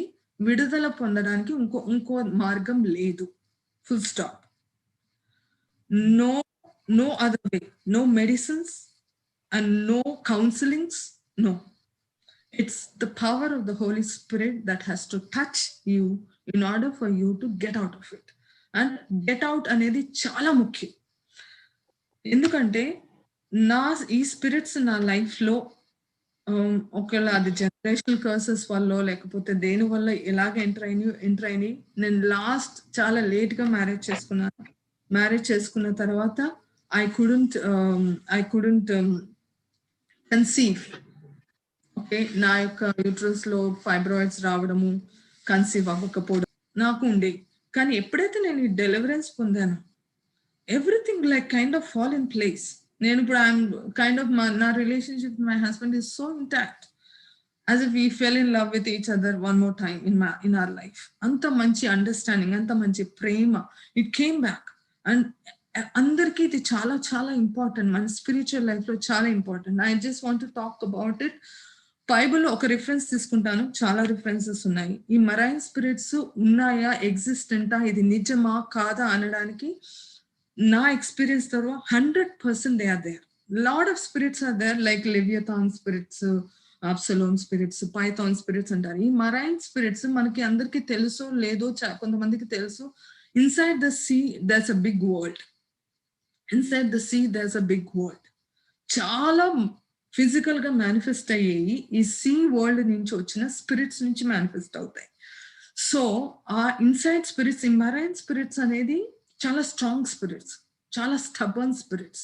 [SPEAKER 2] విడుదల పొందడానికి ఇంకో మార్గం లేదు. Full stop. No other way. No medicines and no counselings. No. It's the power of the Holy Spirit that has to touch you in order for you to get out of it. And get out అనేది చాలా ముఖ్యం. ఎందుకంటే ఈ spirits నా లైఫ్లో ఒకవేళ అది generational curses వల్ల లేకపోతే దేని వల్ల ఎలాగ ఎంటర్ అయినాయి. నేను లాస్ట్ చాలా లేట్గా మ్యారేజ్ చేసుకున్న తర్వాత ఐ కుడెంట్ కన్సీవ్. ఓకే, నా యొక్క యూట్రస్ లో ఫైబ్రాయిడ్స్ రావడము, కన్సీవ్ అవ్వకపోవడం నాకు ఉండేవి. కానీ ఎప్పుడైతే నేను ఈ డెలివరెన్స్ పొందాను, everything like kind of fall in place. నేను ఇప్పుడు ఐఎమ్ కైండ్ ఆఫ్ నా relationship my husband is so intact, as if we fell in love with each other one more time in our life. అంత మంచి understanding, అంత మంచి ప్రేమ, it came back. And అందరికీ ఇది చాలా చాలా ఇంపార్టెంట్, మన స్పిరిచువల్ లైఫ్ లో చాలా important. I just want to talk about it. బైబిల్లో ఒక రిఫరెన్స్ తీసుకుంటాను, చాలా రిఫరెన్సెస్ ఉన్నాయి. ఈ మరైన్ స్పిరిట్స్ ఉన్నాయా, ఎగ్జిస్టెంటా, ఇది నిజమా కాదా అనడానికి నా ఎక్స్పీరియన్స్ ద్వారా 100% they are there. Lot of spirits are there, like Leviathan spirits, Absalom spirits, python spirits అంటారు. ఈ మరైన్ స్పిరిట్స్ మనకి అందరికీ తెలుసో లేదో, కొంతమందికి తెలుసు. Inside the sea there's a big world. Inside the sea there's a big world. చాలా physical గా మేనిఫెస్ట్ అయ్యేవి ఈ సీ వరల్డ్ నుంచి వచ్చిన స్పిరిట్స్ నుంచి మేనిఫెస్ట్ అవుతాయి. సో ఆ ఇన్సైడ్ స్పిరిట్స్, ఈ మరైన్ స్పిరిట్స్ అనేది చాలా స్ట్రాంగ్ స్పిరిట్స్, చాలా స్టబర్న్ స్పిరిట్స్,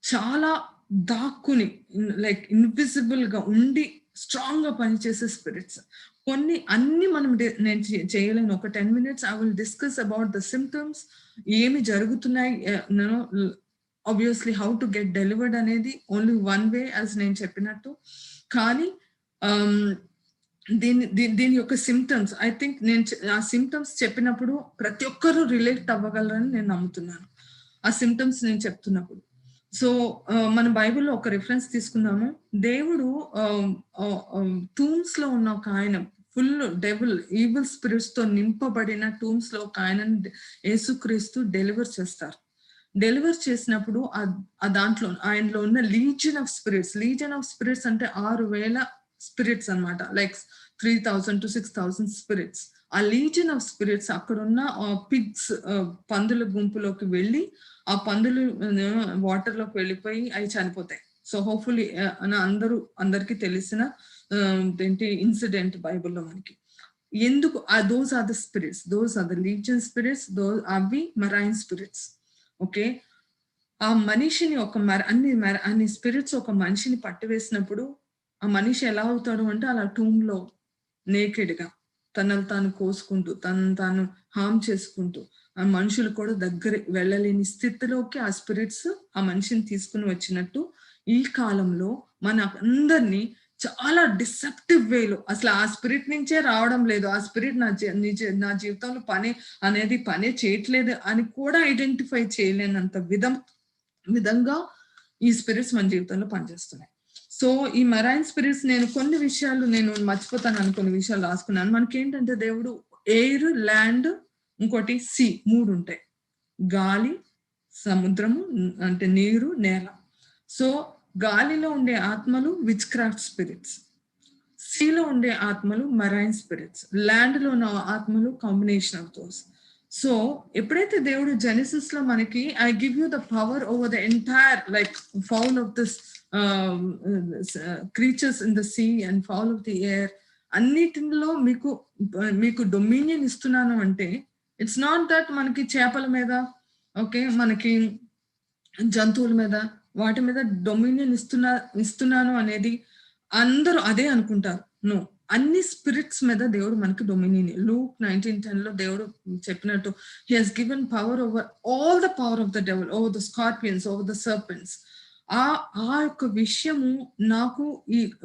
[SPEAKER 2] చాలా దాక్కుని లైక్ ఇన్విజిబుల్ గా ఉండి స్ట్రాంగ్ గా పనిచేసే స్పిరిట్స్. అన్ని మనం నేను చేయలేను. ఒక 10 minutes I will discuss about the symptoms, ఏమి జరుగుతున్నాయి, obviously how to get delivered అనేది ఓన్లీ వన్ వే, యాజ్ నేను చెప్పినట్టు. కానీ దీని యొక్క సిమ్టమ్స్, ఐ థింక్ నేను ఆ సిమ్టమ్స్ చెప్పినప్పుడు ప్రతి ఒక్కరూ రిలేట్ అవ్వగలరని నేను నమ్ముతున్నాను ఆ సిమ్టమ్స్ నేను చెప్తున్నప్పుడు. సో మన బైబిల్లో ఒక రిఫరెన్స్ తీసుకున్నాము. దేవుడు టూమ్స్ లో ఉన్న ఒక ఆయన, ఫుల్ డెవిల్, ఈవిల్ స్పిరిట్స్ తో నింపబడిన టూమ్స్ లో ఒక ఆయనని యేసుక్రీస్తు డెలివర్ చేస్తారు. డెలివర్ చేసినప్పుడు దాంట్లో ఆయనలో ఉన్న లీజియన్ ఆఫ్ స్పిరిట్స్ అంటే 6,000 స్పిరిట్స్ అనమాట, లైక్ 3,000 to 6,000 స్పిరిట్స్. ఆ లీజియన్ ఆఫ్ స్పిరిట్స్ అక్కడ ఉన్న పిగ్స్, పందుల గుంపులోకి వెళ్ళి ఆ పందులు వాటర్ లోకి వెళ్ళిపోయి అవి చనిపోతాయి. సో హోప్ఫుల్లీ అందరికీ తెలిసిన ఏంటి ఇన్సిడెంట్ బైబిల్లో మనకి. ఎందుకు those are the spirits, those are the legion spirits, అవి మరైన్ స్పిరిట్స్. ఓకే, ఆ మనిషిని అన్ని స్పిరిట్స్ ఒక మనిషిని పట్టివేసినప్పుడు ఆ మనిషి ఎలా అవుతాడు అంటే అలా టూమ్ లో నేకెడ్ గా తనను తాను కోసుకుంటూ, తనను తాను హామ్ చేసుకుంటూ, ఆ మనుషులు కూడా దగ్గర వెళ్ళలేని స్థితిలోకి ఆ స్పిరిట్స్ ఆ మనిషిని తీసుకుని వచ్చినట్టు ఈ కాలంలో మన అందరినీ చాలా డిసెప్టివ్ వేలో, అసలు ఆ స్పిరిట్ నుంచే రావడం లేదు, ఆ స్పిరిట్ నా జీవితంలో పనే చేయట్లేదు అని కూడా ఐడెంటిఫై చేయలేనంత విధంగా ఈ స్పిరిట్స్ మన జీవితంలో పనిచేస్తున్నాయి. సో ఈ మరైన్ స్పిరిట్స్, నేను కొన్ని విషయాలు నేను మర్చిపోతాను కొన్ని విషయాలు రాసుకున్నాను. మనకి ఏంటంటే దేవుడు ఎయిర్, ల్యాండ్, ఇంకోటి సీ, 3 ఉంటాయి. గాలి, సముద్రము అంటే నీరు, నేల. సో గాలిలో ఉండే ఆత్మలు విచ్ క్రాఫ్ట్ స్పిరిట్స్, సీలో ఉండే ఆత్మలు మరైన్ స్పిరిట్స్, ల్యాండ్ లో ఉన్న ఆత్మలు కాంబినేషన్ ఆఫ్ దోస్. సో ఎప్పుడైతే దేవుడు జెనసిస్ లో మనకి I give you the power over the entire like fowl of this creatures in the sea and fowl of the air, అన్నిటిలో మీకు డొమినియన్ ఇస్తున్నాను అంటే ఇట్స్ నాట్ దట్ మనకి చేపల మీద, ఓకే, మనకి జంతువుల మీద, వాటి మీద డొమినియన్ ఇస్తున్నాను అనేది అందరూ అదే అనుకుంటారు. నో, అన్ని స్పిరిట్స్ మీద దేవుడు మనకి డొమినియన్. లూక్ 19:10 లో దేవుడు చెప్పినట్టు he has given power over all the power of the devil, over the scorpions, over the serpents, ఆ యొక్క విషయము నాకు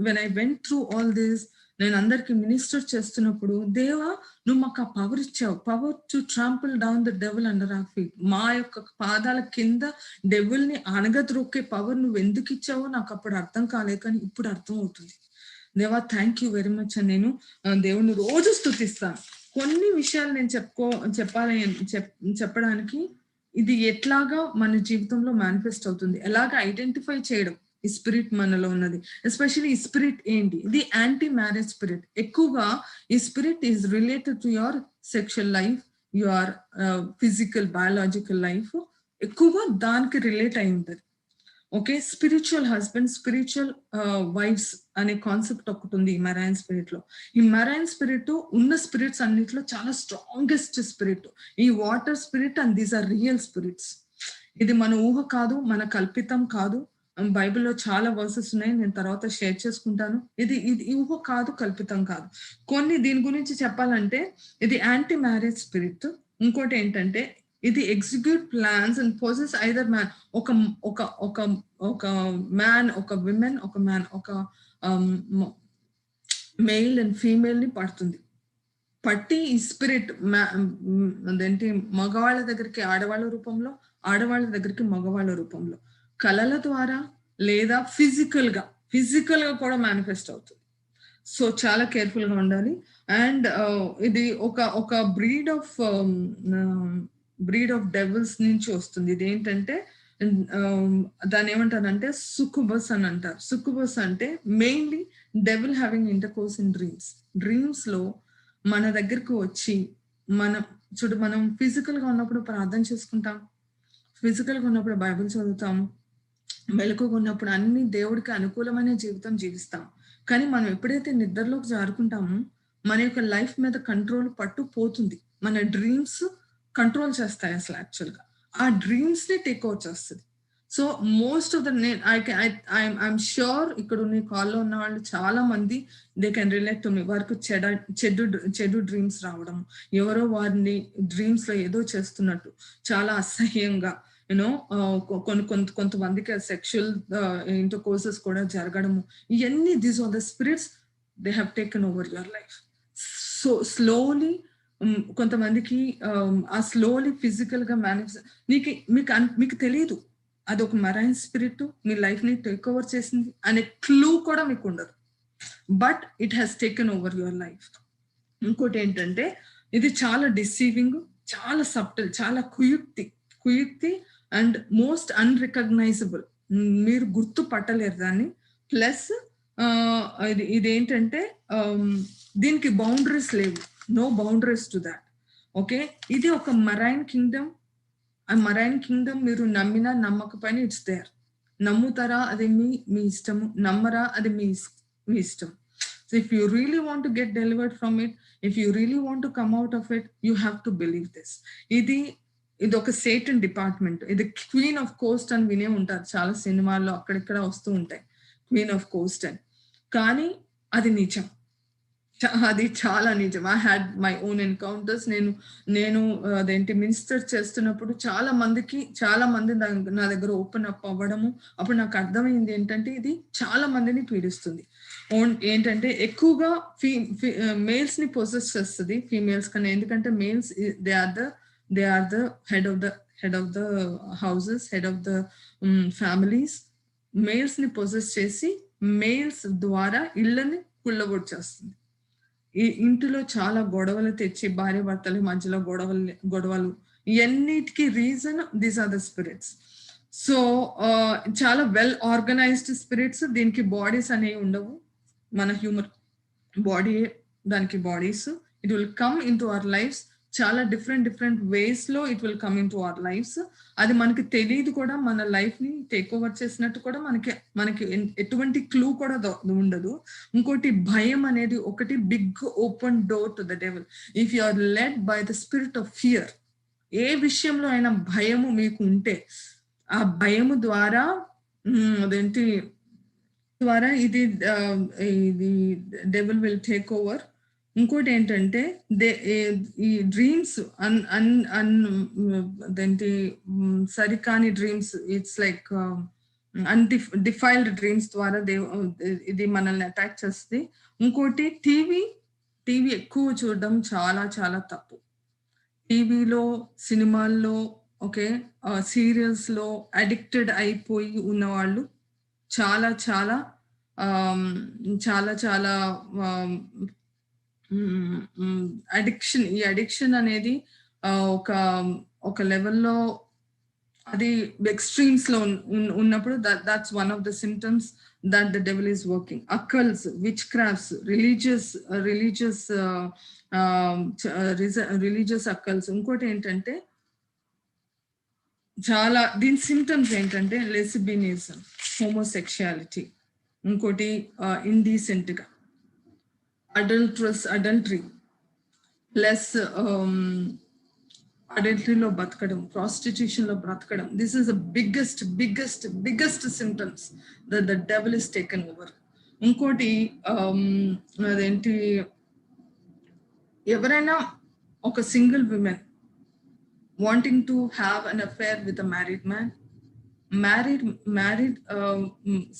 [SPEAKER 2] when I went through all this, నేను అందరికి మినిస్టర్ చేస్తున్నప్పుడు, దేవా నువ్వు మాకు ఆ పవర్ ఇచ్చావు, power to trample down the devil under hour feet. మా యొక్క పాదాల కింద డెవిల్ని అణగద్రొక్కే పవర్ నువ్వు ఎందుకు ఇచ్చావో నాకు అప్పుడు అర్థం కాలేదు, కానీ ఇప్పుడు అర్థం అవుతుంది. దేవా థ్యాంక్ యూ వెరీ మచ్ అని నేను దేవుని రోజు స్తుతిస్తాను. కొన్ని విషయాలు నేను చెప్పడానికి ఇది ఎట్లాగా మన జీవితంలో మేనిఫెస్ట్ అవుతుంది, ఎలాగ ఐడెంటిఫై చేయడం ఈ స్పిరిట్ మనలో ఉన్నది. ఎస్పెషల్లీ ఈ స్పిరిట్ ఏంటి, ఇది యాంటీ మ్యారేజ్ స్పిరిట్. ఎక్కువగా ఈ spirit is related to your sexual life, your physical biological life, ఎక్కువగా దానికి రిలేట్ అయి ఉంటుంది. Okay, spiritual husband, spiritual wives అనే కాన్సెప్ట్ ఒకటి ఉంది ఈ మెరైన్ స్పిరిట్ లో. ఈ మెరైన్ స్పిరిట్ ఉన్న స్పిరిట్స్ అన్నిట్లో చాలా స్ట్రాంగెస్ట్ స్పిరిట్ ఈ water spirit, and these are real spirits. ఇది మన ఊహ కాదు, మన కల్పితం కాదు. బైబిల్లో చాలా వర్సెస్ ఉన్నాయి, నేను తర్వాత షేర్ చేసుకుంటాను. ఇది ఊహ కాదు, కల్పితం కాదు. కొన్ని దీని గురించి చెప్పాలంటే ఇది యాంటీ మ్యారేజ్ స్పిరిట్. ఇంకోటి ఏంటంటే ఇది execute plans and possess either man, ఒక మ్యాన్, ఒక విమెన్, ఒక మ్యాన్, ఒక మెయిల్ అండ్ ఫీమేల్ ని పట్టి ఈ స్పిరిట్ అదేంటి మగవాళ్ళ దగ్గరికి ఆడవాళ్ళ రూపంలో, ఆడవాళ్ళ దగ్గరికి మగవాళ్ళ రూపంలో, కళల ద్వారా లేదా ఫిజికల్ గా కూడా మేనిఫెస్ట్ అవుతుంది. సో చాలా కేర్ఫుల్ గా ఉండాలి. అండ్ ఇది ఒక బ్రీడ్ ఆఫ్ డెవిల్స్ నుంచి వస్తుంది. ఇది ఏంటంటే దాన్ని ఏమంటారంటే సుకుబస్ అని అంటారు. సుకుబస్ అంటే mainly devil having intercourse in dreams లో మన దగ్గరకు వచ్చి మనం ఫిజికల్ గా ఉన్నప్పుడు ప్రార్థన చేసుకుంటాం, ఫిజికల్ గా ఉన్నప్పుడు బైబిల్ చదువుతాము, మెలకుగా ఉన్నప్పుడు అన్ని దేవుడికి అనుకూలమైన జీవితం జీవిస్తాం. కానీ మనం ఎప్పుడైతే నిద్రలోకి జారుకుంటామో మన యొక్క లైఫ్ మీద కంట్రోల్ పోతుంది. మన డ్రీమ్స్ కంట్రోల్ చేస్తాయి అసలు యాక్చువల్గా. ఆ డ్రీమ్స్ ని టేక్ ఓవర్ చేస్తుంది. So most of the I'm sure ఇక్కడ ఉన్న కాల్లో ఉన్న వాళ్ళు చాలా మంది they can relate to me. వారికి చెడు డ్రీమ్స్ రావడం, ఎవరో వారిని డ్రీమ్స్ లో ఏదో చేస్తున్నట్టు, చాలా అసహ్యంగా యూనో కొంతమందికి సెక్షువల్ ఇంటర్ కోర్సెస్ కూడా జరగడము, ఇవన్నీ these are the spirits they have taken over your life. So slowly కొంతమందికి ఆ స్లోలీ ఫిజికల్ గా మీకు తెలియదు అది ఒక మెరైన్ స్పిరిట్ మీ లైఫ్ ని టేక్ ఓవర్ చేసింది అనే క్లూ కూడా మీకు ఉండదు, but it has taken over your life. ఇంకోటి ఏంటంటే ఇది చాలా డిసీవింగ్, చాలా సబ్టల్, చాలా కుయుక్తి అండ్ మోస్ట్ అన్రికగ్నైజబుల్. మీరు గుర్తుపట్టలేరు దాన్ని. ప్లస్ ఇదేంటంటే దీనికి బౌండరీస్ లేవు, నో బౌండరీస్ టు దాట్. ఓకే, ఇది ఒక మెరైన్ కింగ్డమ్. ఆ మెరైన్ కింగ్డమ్ మీరు నమ్మినా నమ్మకపోయినా ఇట్స్ దేర్. నమ్ముతారా అది మీ ఇష్టము, నమ్మరా అది మీ ఇష్టం. So if you really want to get delivered from it, if you really want to come out of it, you have to believe this. ఇది ఒక సేటన్ డిపార్ట్మెంట్. ఇది క్వీన్ ఆఫ్ కోస్ట్ అని వినే ఉంటారు చాలా సినిమాల్లో, అక్కడిక్కడ వస్తూ ఉంటాయి క్వీన్ ఆఫ్ కోస్ట్ అని. కానీ అది నిజం, అది చాలా నిజం. I had my own encounters. నేను అదేంటి మినిస్టర్ చేస్తున్నప్పుడు చాలా మంది నా దగ్గర ఓపెన్ అప్ అవ్వడము. అప్పుడు నాకు అర్థమైంది ఏంటంటే ఇది చాలా మందిని పీడిస్తుంది. ఏంటంటే ఎక్కువగా మేల్స్ ని పొసెస్ చేస్తుంది ఫీమేల్స్ కన్నా. ఎందుకంటే males they are the head of the houses, head of the families. Males ని పొసెస్ చేసి మేల్స్ ద్వారా ఇళ్ళని కుళ్ళబొట్ చేస్తుంది. ఈ ఇంటిలో చాలా గొడవలు తెచ్చి భార్య భర్తల మధ్యలో గొడవలు ఇవన్నిటికీ reason these are the spirits. So చాలా వెల్ ఆర్గనైజ్డ్ స్పిరిట్స్. దీనికి బాడీస్ అనేవి ఉండవు, మన హ్యూమన్ బాడీ దానికి bodies. It will come in to our lives చాలా డిఫరెంట్ వేస్ లో it will come in to our lives. అది మనకి తెలియదు కూడా, మన లైఫ్ ని టేక్ ఓవర్ చేసినట్టు కూడా మనకి ఎటువంటి క్లూ కూడా ఉండదు. ఇంకోటి భయం అనేది ఒకటి big open door to the devil. If you are led by the spirit of fear, ఏ విషయంలో అయినా భయము మీకు ఉంటే ఆ భయము ద్వారా ఇది డెవిల్ విల్ టేక్ ఓవర్. ఇంకోటి ఏంటంటే ఈ డ్రీమ్స్ అదేంటి సరికాని dreams, it's like defiled dreams ద్వారా ఇది మనల్ని అటాక్ చేస్తుంది. ఇంకోటి టీవీ ఎక్కువ చూడడం చాలా చాలా తప్పు. టీవీలో, సినిమాల్లో, ఓకే, సీరియల్స్‌లో అడిక్టెడ్ అయిపోయి ఉన్నవాళ్ళు చాలా చాలా చాలా చాలా అడిక్షన్ అనేది ఒక లెవెల్‌లో అది ఎక్స్‌ట్రీమ్స్‌లో ఉన్నప్పుడు that's one of the symptoms that the devil is working. Occults, witchcrafts, religious occults. ఇంకోటి ఏంటంటే చాలా దీని సిమ్టమ్స్ ఏంటంటే లెస్బియనిజం, హోమోసెక్షువాలిటీ, ఇంకోటి ఇండీసెంట్‌గా, అడల్టరీ ప్లస్ అడల్టరీలో బతకడం, ప్రాస్టిట్యూషన్‌లో బ్రతకడం. This is the biggest symptoms that the devil is taken over. ఇంకోటి అదేంటి, ఎవరైనా ఒక single women wanting to have an affair with a married man,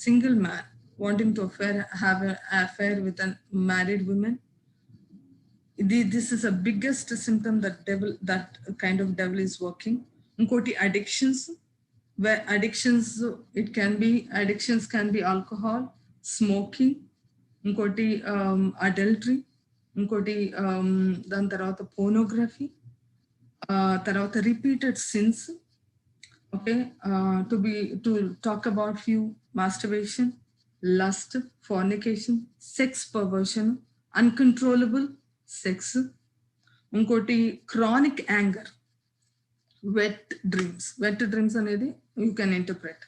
[SPEAKER 2] single man wanting to have an affair with a married woman, this is a biggest symptom that kind of devil is working. Inkoti addictions, where addictions can be alcohol, smoking, inkoti adultery, inkoti dan tarvata pornography, tarvata repeated sins. Okay, to talk about few: masturbation, lust, fornication, sex perversion, uncontrollable sex, ఇంకోటి chronic anger, wet dreams అనేది you can interpret.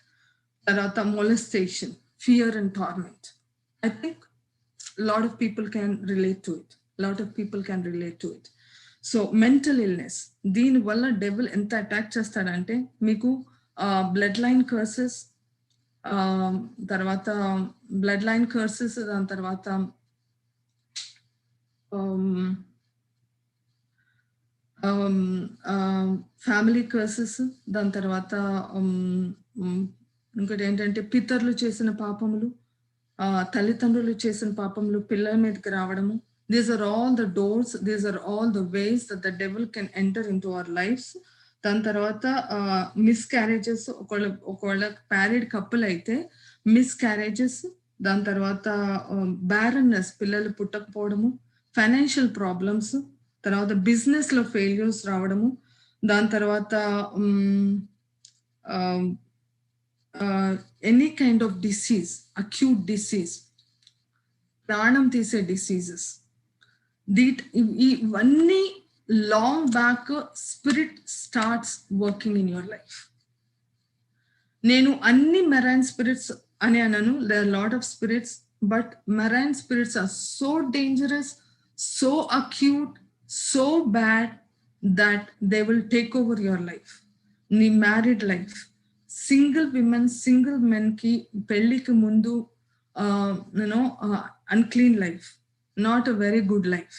[SPEAKER 2] తర్వాత molestation, fear and torment. I think a lot of people can relate to it. So mental illness, దీనివల్ల devil ఎంత attack చేస్తాడంటే మీకు blood line curses, తర్వాత దాని తర్వాత ఫ్యామిలీ కర్సెస్, దాని తర్వాత ఇంకోటి ఏంటంటే పితరులు చేసిన పాపములు, తల్లిదండ్రులు చేసిన పాపములు పిల్లల మీదకి రావడము. These are all the doors, these are all the ways that the devil can enter into our lives. దాని తర్వాత మిస్క్యారేజెస్, ఒకవేళ మ్యారీడ్ కపుల్ అయితే మిస్క్యారేజెస్, దాని తర్వాత బ్యారన్నెస్, పిల్లలు పుట్టకపోవడము, ఫైనాన్షియల్ ప్రాబ్లమ్స్, తర్వాత బిజినెస్లో ఫెయిల్యూర్స్ రావడము, దాని తర్వాత any kind of disease, acute disease, ప్రాణం తీసే డిసీజెస్, ఇవన్నీ long back spirit starts working in your life. నేను అన్ని మెరైన్ స్పిరిట్స్ అని అనను, there are lot of spirits, but marine spirits are so dangerous, so acute, so bad that they will take over your life. నీ married life, single men కి పెళ్లికి ముందు unclean life, not a very good life.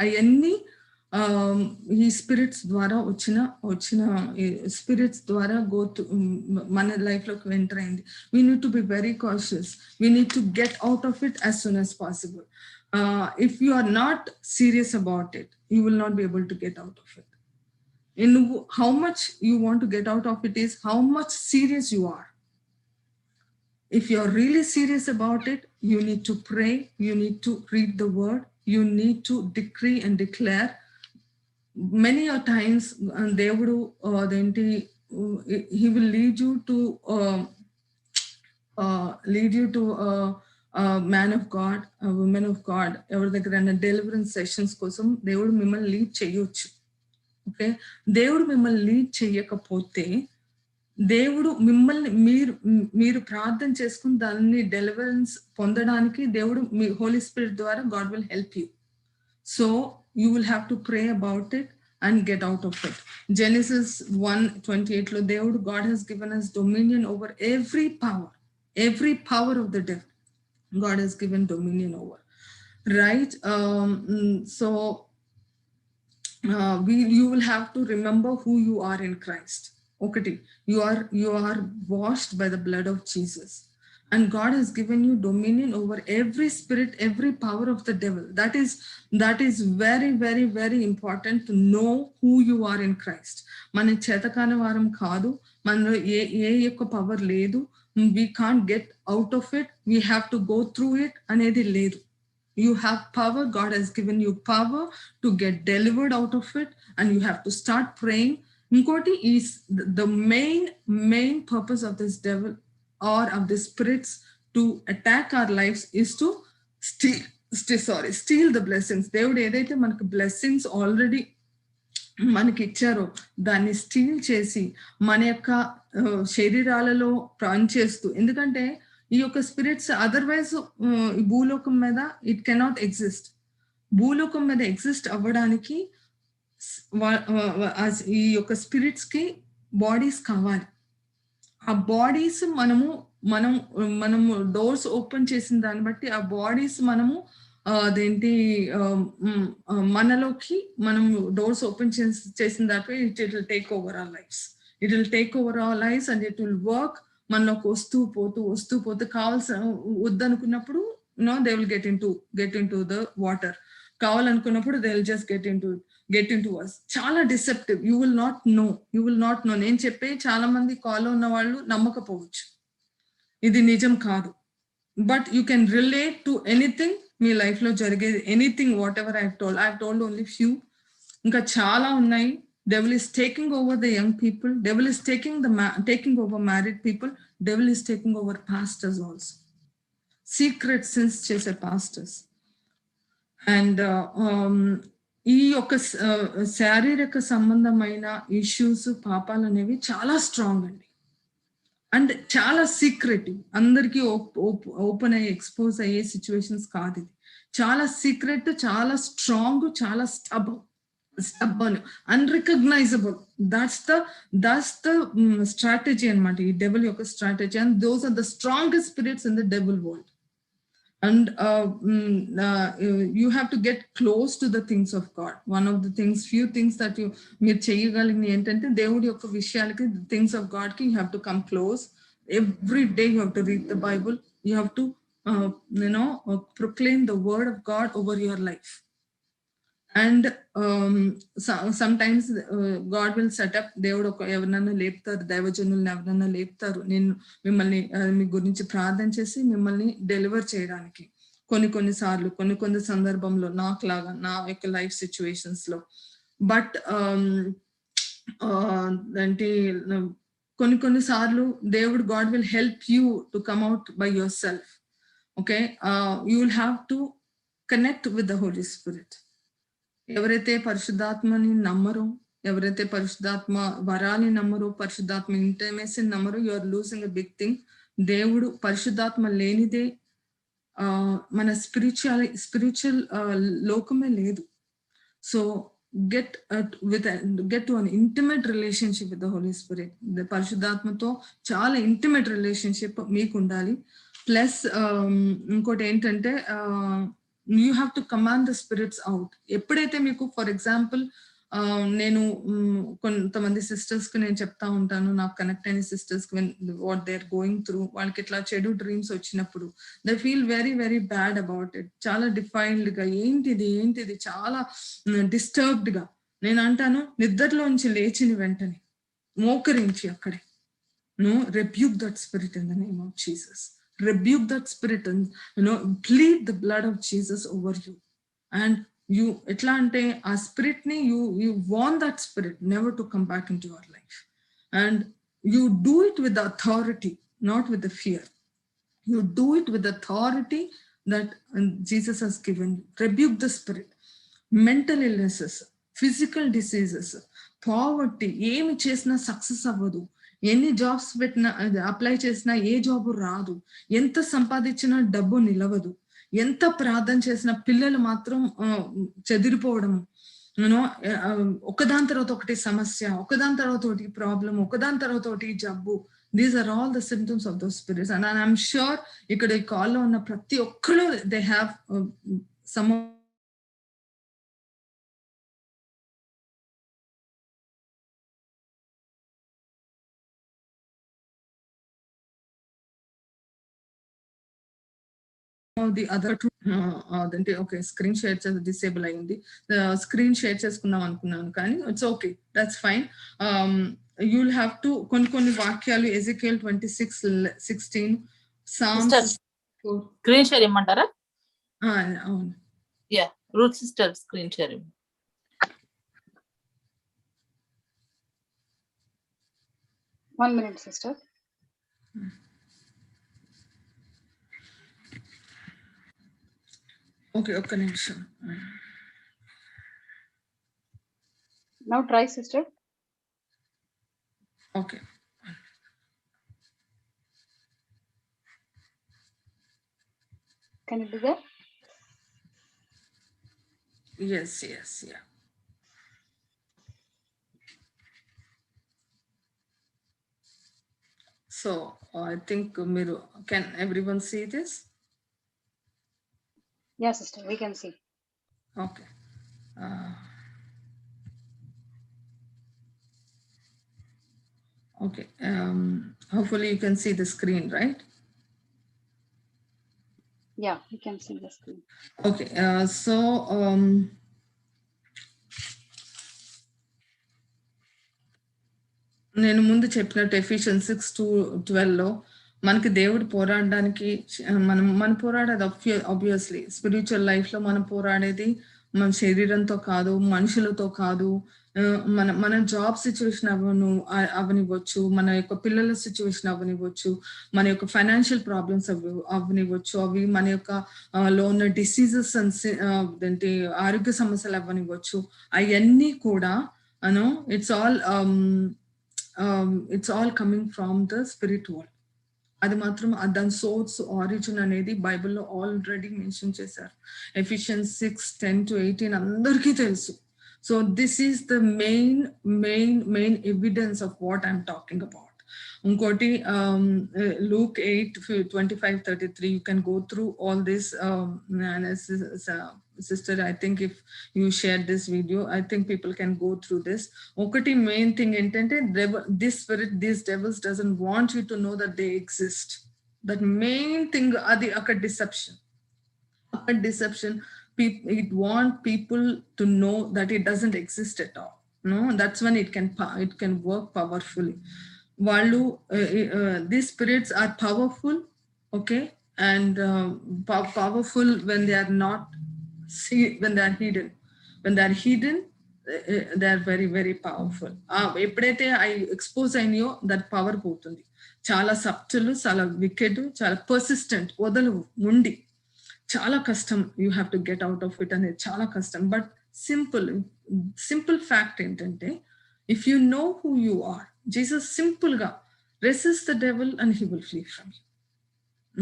[SPEAKER 2] అవన్నీ ఈ spirits ద్వారా వచ్చిన spirits ద్వారా మన లైఫ్లోకి ఎంటర్ అయింది. We need to be very cautious, we need to get out of it as soon as possible. If you are not serious about it, you will not be able to get out of it. How much you want to get out of it is how much serious you are. If you're really serious about it, you need to pray, you need to read the word, you need to decree and declare. Many a times, Devudu, he will lead you to a man of God, a woman of God, ఎవరి దగ్గర deliverance sessions కోసం దేవుడు మిమ్మల్ని lead చేయొచ్చు. Okay, దేవుడు మిమ్మల్ని lead చేయకపోతే దేవుడు మిమ్మల్ని మీరు ప్రార్థన చేసుకుని దాన్ని డెలివరెన్స్ పొందడానికి దేవుడు మీ హోలీ స్పిరిట్ ద్వారా God will help you. So you will have to pray about it and get out of it. Genesis 1:28 లో దేవుడు God he's given us dominion over every power of the devil. God has given dominion over, right? So you will have to remember who you are in Christ. ఒకటి, you are washed by the blood of Jesus, and God has given you dominion over every spirit, every power of the devil. That is very very very important to know who you are in Christ. మన చేతకాని వారం కాదు, మనలో ఏ యొక్క power లేదు, we can't get out of it, we have to go through it అనేది లేదు. You have power. God has given you power to get delivered out of it, and you have to start praying. Inkoti is the main purpose of this devil or of the spirits to attack our lives is to steal the blessings. దేవుడు ఏదైతే మనకు blessings already మనకి ఇచ్చారో దాన్ని steel చేసి మన యొక్క శరీరాలలో పనిచేస్తూ, ఎందుకంటే ఈ యొక్క స్పిరిట్స్ అదర్వైజ్ ఈ భూలోకం మీద ఇట్ కెనాట్ ఎగ్జిస్ట్. భూలోకం మీద ఎగ్జిస్ట్ అవ్వడానికి ఈ యొక్క స్పిరిట్స్ కి బాడీస్ కావాలి. ఆ బాడీస్ మనము డోర్స్ ఓపెన్ చేసిన దాన్ని బట్టి ఆ బాడీస్ మనము అదేంటి మనలోకి మనం డోర్స్ ఓపెన్ చేసిన దాంట్లో it will take over our lives. It will take over our lives and it will work. మనలోకి వస్తూ పోతూ కావాల్సిన వద్దనుకున్నప్పుడు they will get in to the water. కావాలనుకున్నప్పుడు they will just get in to us. చాలా deceptive. You will not know. నేను చెప్పే చాలా మంది కాల్లో ఉన్న వాళ్ళు నమ్మకపోవచ్చు, ఇది నిజం కాదు. But you can relate to anything me life లో జరిగేది, anything what ever I have told only few. ఇంకా చాలా ఉన్నాయి. Devil is taking over the young people. Devil is taking over married people. Devil is taking over pastors also. Secret sins chese pastors. And ఈ యొక్క శారీరక సంబంధమైన issues పాపాలు అనేవి చాలా స్ట్రాంగ్ అండి, అండ్ చాలా సీక్రెటివ్. అందరికీ ఓపెన్ అయ్యి ఎక్స్పోజ్ అయ్యే సిచ్యువేషన్స్ కాదు. ఇది చాలా సీక్రెట్, చాలా స్ట్రాంగ్, చాలా stubborn, unrecognizable. That's the strategy anamata, ee devil yokka strategy, and those are the strongest spirits in the devil world. And you have to get close to the things of God. One of the things, few things that meer cheyagalini entante devudi yokka vishayalaki, the things of God ki you have to come close. Every day you have to read the Bible. You have to proclaim the word of God over your life. And sometimes God will set up, దేవుడు ఎవరినన్నా లేపుతారు, దైవజనుల్ని ఎవరన్నా లేపుతారు, నేను మిమ్మల్ని మీ గురించి ప్రార్థన చేసి మిమ్మల్ని deliver చేయడానికి. కొన్ని సార్లు కొన్ని సందర్భంలో నాకులాగా నా యొక్క లైఫ్ సిచ్యువేషన్స్ లో. బట్ అంటే కొన్ని సార్లు దేవుడు God will help you to come out by yourself. Okay, you will have to connect with the Holy Spirit. ఎవరైతే పరిశుద్ధాత్మని నమ్మరో, ఎవరైతే పరిశుద్ధాత్మ వరాన్ని నమ్మరో, పరిశుద్ధాత్మ ఇంటిమేసీని నమ్మరో, you are losing a big thing. దేవుడు పరిశుద్ధాత్మ లేనిదే మన స్పిరిచువల్ లోకమే లేదు. సో get to an intimate relationship with the Holy Spirit. The పరిశుద్ధాత్మతో చాలా ఇంటిమేట్ రిలేషన్షిప్ మీకు ఉండాలి. ప్లస్ ఇంకోటి ఏంటంటే you have to command the spirits out. ఎప్పుడైతే మీకు, ఫర్ ఎగ్జాంపుల్ నేను కొంతమంది సిస్టర్స్ కి నేను చెప్తా ఉంటాను, నాకు కనెక్ట్ అయిన సిస్టర్స్ కి what they are going through, వాళ్ళకి ఇట్లా చెడు డ్రీమ్స్ వచ్చినప్పుడు they feel very very bad about it. చాలా డిఫైన్డ్ గా ఏంటిది చాలా డిస్టర్బ్డ్ గా. నేను అంటాను, నిద్రలోంచి లేచిన వెంటనే మోకరించి అక్కడే rebuke that spirit in the name of Jesus. Rebuke that spirit and plead the blood of Jesus over you. And you etla ante aa spirit ni you warn that spirit never to come back into your life. And you do it with the authority, not with the fear. You do it with the authority that Jesus has given you. Rebuke the spirit. Mental illnesses, physical diseases, poverty, ఏమి చేసినా success అవ్వదు, ఎన్ని jobs పెట్టినా apply చేసినా ఏ job రాదు, ఎంత సంపాదించినా డబ్బు నిలవదు, ఎంత ప్రార్థన చేసిన పిల్లలు మాత్రం చెదిరిపోవడము, ఒకదాని తర్వాత ఒకటి సమస్య, ఒకదాని తర్వాత ఒకటి ప్రాబ్లం, ఒకదాని తర్వాత ఒకటి జబ్బు. These are all the symptoms of those spirits. And I'm sure ఇక్కడ ఈ కాల్లో ఉన్న ప్రతి ఒక్కరు they have some the other too అదంటే ఓకే స్క్రీన్ షేర్ డిసేబుల్ అయింది. స్క్రీన్ షేర్ చేసుకుందాం అనుకున్నాను కానీ it's okay, that's fine. You'll have to కొన్ని వాక్యాలు ఎజెకియల్ 26:16 సామ్స్.
[SPEAKER 1] స్క్రీన్ షేర్ ఇమ్మంటారా?
[SPEAKER 2] అవును,
[SPEAKER 1] yeah, Ruth sister screen share.
[SPEAKER 3] One minute, sister.
[SPEAKER 2] Okay, ఒక్క నిమిషం.
[SPEAKER 3] Now try, sister.
[SPEAKER 2] Okay.
[SPEAKER 3] Can you do that?
[SPEAKER 2] Yes, yeah. So I think can everyone see this?
[SPEAKER 3] Yeah, sister, we can see.
[SPEAKER 2] Okay. Okay. Hopefully you can see the screen, right?
[SPEAKER 3] Yeah, we can see the screen.
[SPEAKER 2] Okay. So నేను ముందు చెప్పినట్టు Ephesians 6:12 మనకి దేవుడు పోరాడడానికి మనం పోరాడేది obviously spiritual life లో మనం పోరాడేది మన శరీరంతో కాదు, మనుషులతో కాదు. మన జాబ్ సిచ్యువేషన్ అవనివ్వచ్చు, మన యొక్క పిల్లల సిచ్యువేషన్ అవనివ్వచ్చు, మన యొక్క ఫైనాన్షియల్ ప్రాబ్లమ్స్ అవనివ్వచ్చు, అవి మన యొక్క లో ఉన్న డిసీజెస్ ఏంటి ఆరోగ్య సమస్యలు అవనివ్వచ్చు. అవన్నీ కూడా it's all coming from the spirit world. అది మాత్రం దాని సోర్స్ ఆరిజిన్ అనేది బైబిల్లో ఆల్రెడీ మెన్షన్ చేశారు. ఎఫిషియన్స్ 6:10-18 అందరికీ తెలుసు. So this is the main evidence of what I'm talking about. ఇంకోటి Luke 8:25-33, you can go through all this. Sister, I think if you share this video, I think people can go through this. Okati main thing entante these devils doesn't want you to know that they exist. That main thing adi akka deception. It want people to know that it doesn't exist at all. No, that's when it can work powerfully. These spirits are powerful, okay, and powerful when they are not when they are hidden. When they are hidden, they are very, very powerful. ఎప్పుడైతే I expose అయినాయో that power పోతుంది. చాలా subtle, చాలా wicked, చాలా persistent, వదలవు, ముండి, చాలా కష్టం. You have to get out of it అనేది చాలా కష్టం. బట్ సింపుల్ ఫ్యాక్ట్ ఏంటంటే, if you know who you are, Jesus simple గా resist the devil and he will flee from you.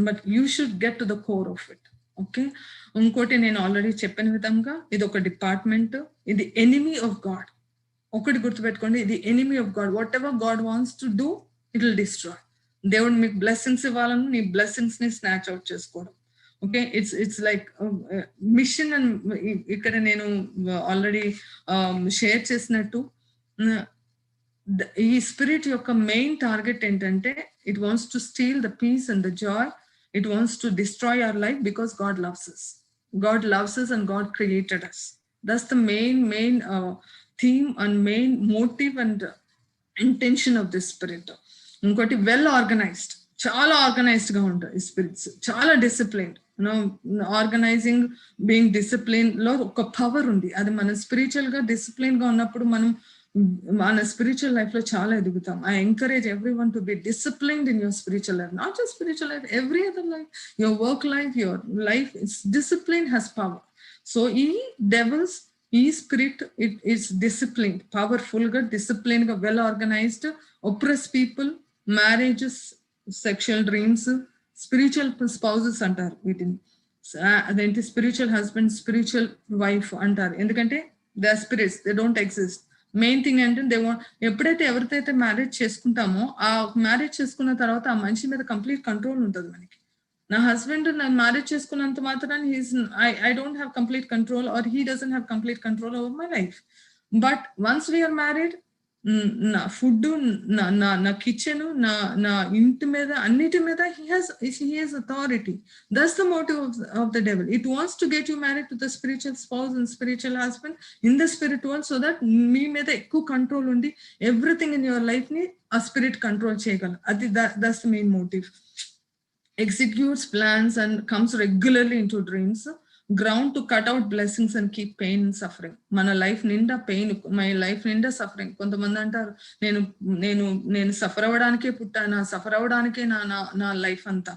[SPEAKER 2] But you should get to the core of it. Okay. ఇంకోటి నేను already చెప్పిన విధంగా ఇది ఒక department, ఇది enemy of God. ఒకటి గుర్తుపెట్టుకోండి, ఇది enemy of God. Whatever God wants to do, it will destroy. దేవుడు మీకు బ్లెస్సింగ్స్ ఇవ్వాలని నీ బ్లెస్సింగ్స్ ని స్నాచ్ అవుట్ చేసుకోవడం. Okay, it's like mission. And ఇక్కడ నేను ఆల్రెడీ షేర్ చేసినట్టు ఈ స్పిరిట్ యొక్క మెయిన్ టార్గెట్ ఏంటంటే, it wants to steal the peace and the joy. It wants to destroy our life because God loves us. God loves us and God created us. That's the main theme and main motive and intention of this spirit. Inkoti well organized, chala organized ga untayi spirits, chala disciplined. Organizing, being disciplined lo oka power undi. Adi mana spiritual ga disciplined ga ఉన్నప్పుడు మనం మన spiritual life లో చాలా ఎదుగుతాం. I encourage every one to be disciplined in your spiritual life, not just spiritual life, every other life, your work life, your life. It's discipline has power. So ఈ devils, ఈ spirit, it is discipline, powerful గా, discipline గా, well organised, oppress people, marriages, sexual dreams, spiritual spouses అంటారు వీటిని. అదేంటి, spiritual husband, spiritual wife అంటారు. ఎందుకంటే they are spirits, they don't exist. Main thing అంటే ఎప్పుడైతే ఎవరికైతే మ్యారేజ్ చేసుకుంటామో, ఆ మ్యారేజ్ చేసుకున్న తర్వాత ఆ మనిషి మీద కంప్లీట్ కంట్రోల్ ఉంటుంది మనకి. నా హస్బెండ్ నన్ను మ్యారేజ్ చేసుకున్నంత మాత్రాన్ని I don't have complete control, or he doesn't have complete control over my life. But once we are married, నా ఫుడ్, నా కిచెన్, నా ఇంటి మీద, అన్నిటి మీద he has authority. That's the motive of the devil. It wants to get you married to the spiritual spouse and spiritual husband in the spirit world, so that మీ మీద ఎక్కువ control ఉండి everything in your life ని ఆ spirit control చేయగలరు. అది that's the main motive. Executes plans and comes regularly into dreams, ground to cut out blessings and keep pain and suffering. మన life నిండా pain, my life నిండా suffering. కొంతమంది అంటారు నేను సఫర్ అవ్వడానికే పుట్టానా, సఫర్ అవ్వడానికే నా లైఫ్ అంతా.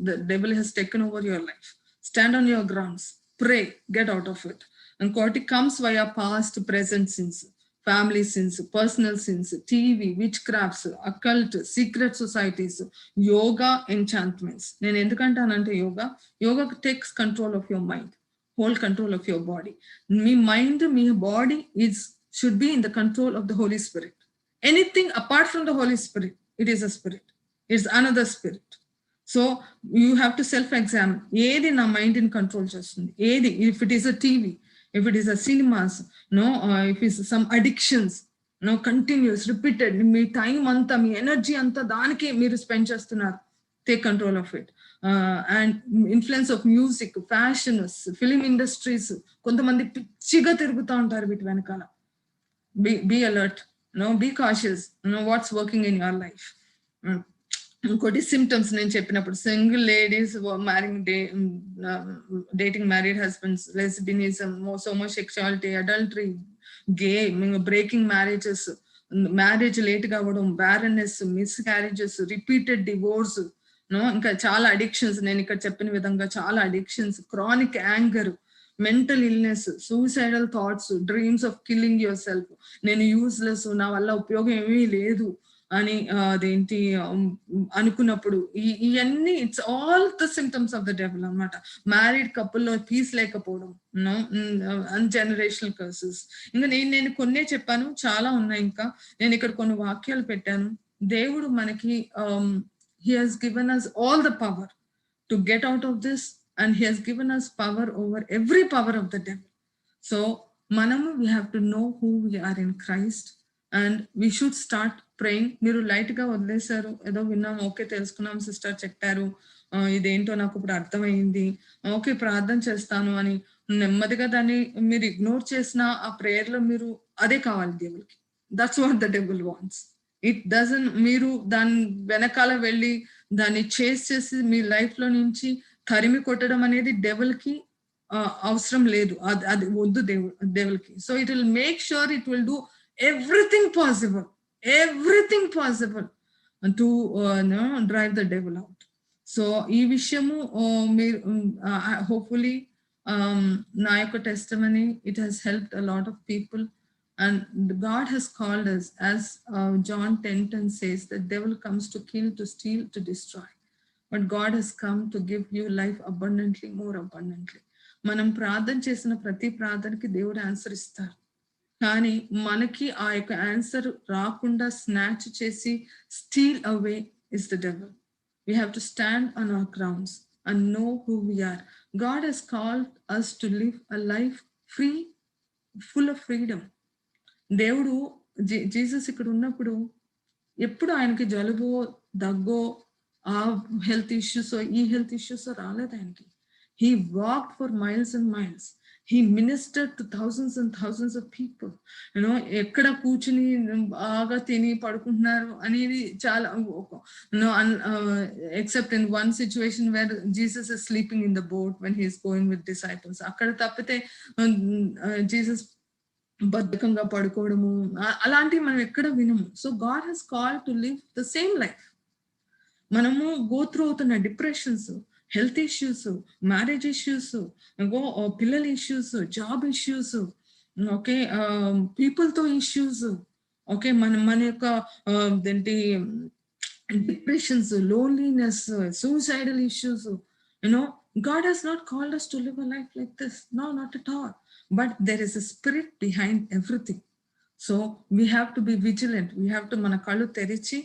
[SPEAKER 2] The devil has taken over your life. Stand on your grounds, pray, get out of it. And it comes via past, present sins, family sins, personal sins, TV, witchcrafts, occult, secret societies, yoga, enchantments. నేను ఎందుకంటానంటే yoga takes control of your mind, whole control of your body. Me mind, me body should be in the control of the Holy Spirit. Anything apart from the Holy Spirit, it is a spirit. It's another spirit. So you have to self-examine. ఏది నా mind ని control చేస్తుంది, ఏది, if it is a TV, if it is a cinemas, if it's some addictions, continuous, repeated, me time అంతా, మీ energy అంతా దానికి మీరు spend చేస్తున్నారు, take control of it. And influence of music, fashion, film industries, కొంతమంది పిచ్చిగా తిరుగుతూ ఉంటారు వీటి వెనకాల. Be alert, be cautious, what's working in your life. ఇంకోటి సిమ్టమ్స్ నేను చెప్పినప్పుడు, single ladies dating married husbands, lesbianism, homosexuality, adultery, gay, breaking marriages, marriage late గా అవ్వడం, barrenness, miscarriages, repeated divorce, ఇంకా చాలా అడిక్షన్స్, నేను ఇక్కడ చెప్పిన విధంగా చాలా addictions, chronic anger, mental illness, suicidal thoughts, dreams of killing yourself, నేను యూజ్లెస్, నా వల్ల ఉపయోగం ఏమీ లేదు అని అదేంటి అనుకున్నప్పుడు, ఇవన్నీ it's all the symptoms of the devil అన్నమాట. మ్యారీడ్ కపుల్లో పీస్ లేకపోవడం, జనరేషనల్ కర్సెస్. ఇంకా నేను కొన్నే చెప్పాను, చాలా ఉన్నాయి. ఇంకా నేను ఇక్కడ కొన్ని వాక్యాలు పెట్టాను. దేవుడు మనకి he has given us all the power to get out of this, and he has given us power over every power of the devil. So manamu, we have to know who we are in Christ, and we should start praying. మీరు light గా వదిలేశారు, ఏదో విన్నాం, okay తెలుసుకున్నాం, sister చెప్పారు, ఇదేంటో నాకు ఇప్పుడు అర్థమైంది, ఓకే ప్రార్థన చేస్తాను అని నెమ్మదిగా దాన్ని మీరు ఇగ్నోర్ చేసిన ఆ ప్రేయర్ లో మీరు అదే కావాలి దేవుడికి. That's what the devil wants. It doesn't, మీరు దాని వెనకాల వెళ్ళి దాన్ని చేసి మీ లైఫ్ లో నుంచి తరిమి కొట్టడం అనేది డెవిల్ కి అవసరం లేదు, అది వద్దు దేవుడికి. So it will make sure, it will do everything possible to drive the devil out. So ee vishayamu meer hopefully na yokka testimony, it has helped a lot of people, and God has called us, as John 10:10 says, the devil comes to kill, to steal, to destroy, but God has come to give you life abundantly, more abundantly. మనం ప్రార్థన చేసిన ప్రతి ప్రార్థనకి దేవుడు answer ఇస్తారు, కానీ మనకి ఆ యొక్క ఆన్సర్ రాకుండా స్నాచ్ చేసి steal away is the devil. We have to stand on our grounds and know who we are. God Hess called us to live a life free, full of freedom. దేవుడు Jesus ఇక్కడ ఉన్నప్పుడు ఎప్పుడు ఆయనకి జలుబో, దగ్గో, ఆ health issues, ఈ health issues రాలేదు ఆయనకి. He walked for miles and miles. He ministered to thousands and thousands of people. ఎక్కడ కూర్చుని బాగా తిని పడుకుంటున్నారు అనేది చాలా, except in one situation where Jesus is sleeping in the boat when he is going with disciples. అక్కడ తప్పితే Jesus బద్ధకంగా పడుకోవడము అలాంటివి మనం ఎక్కడ వినము. So God Hess called to live the same life. మనము గో త్రూ అవుతున్న depressions, health issues, marriage issues, పిల్లల ఇష్యూస్, జాబ్ ఇష్యూస్, ఓకే, పీపుల్తో ఇష్యూస్, ఓకే, మన యొక్క ఏంటి depressions, loneliness, suicidal issues. God has not called us to live a life like this. No, not at all. But there is a spirit behind everything. So we have to be vigilant. We have to mana kallu terichi,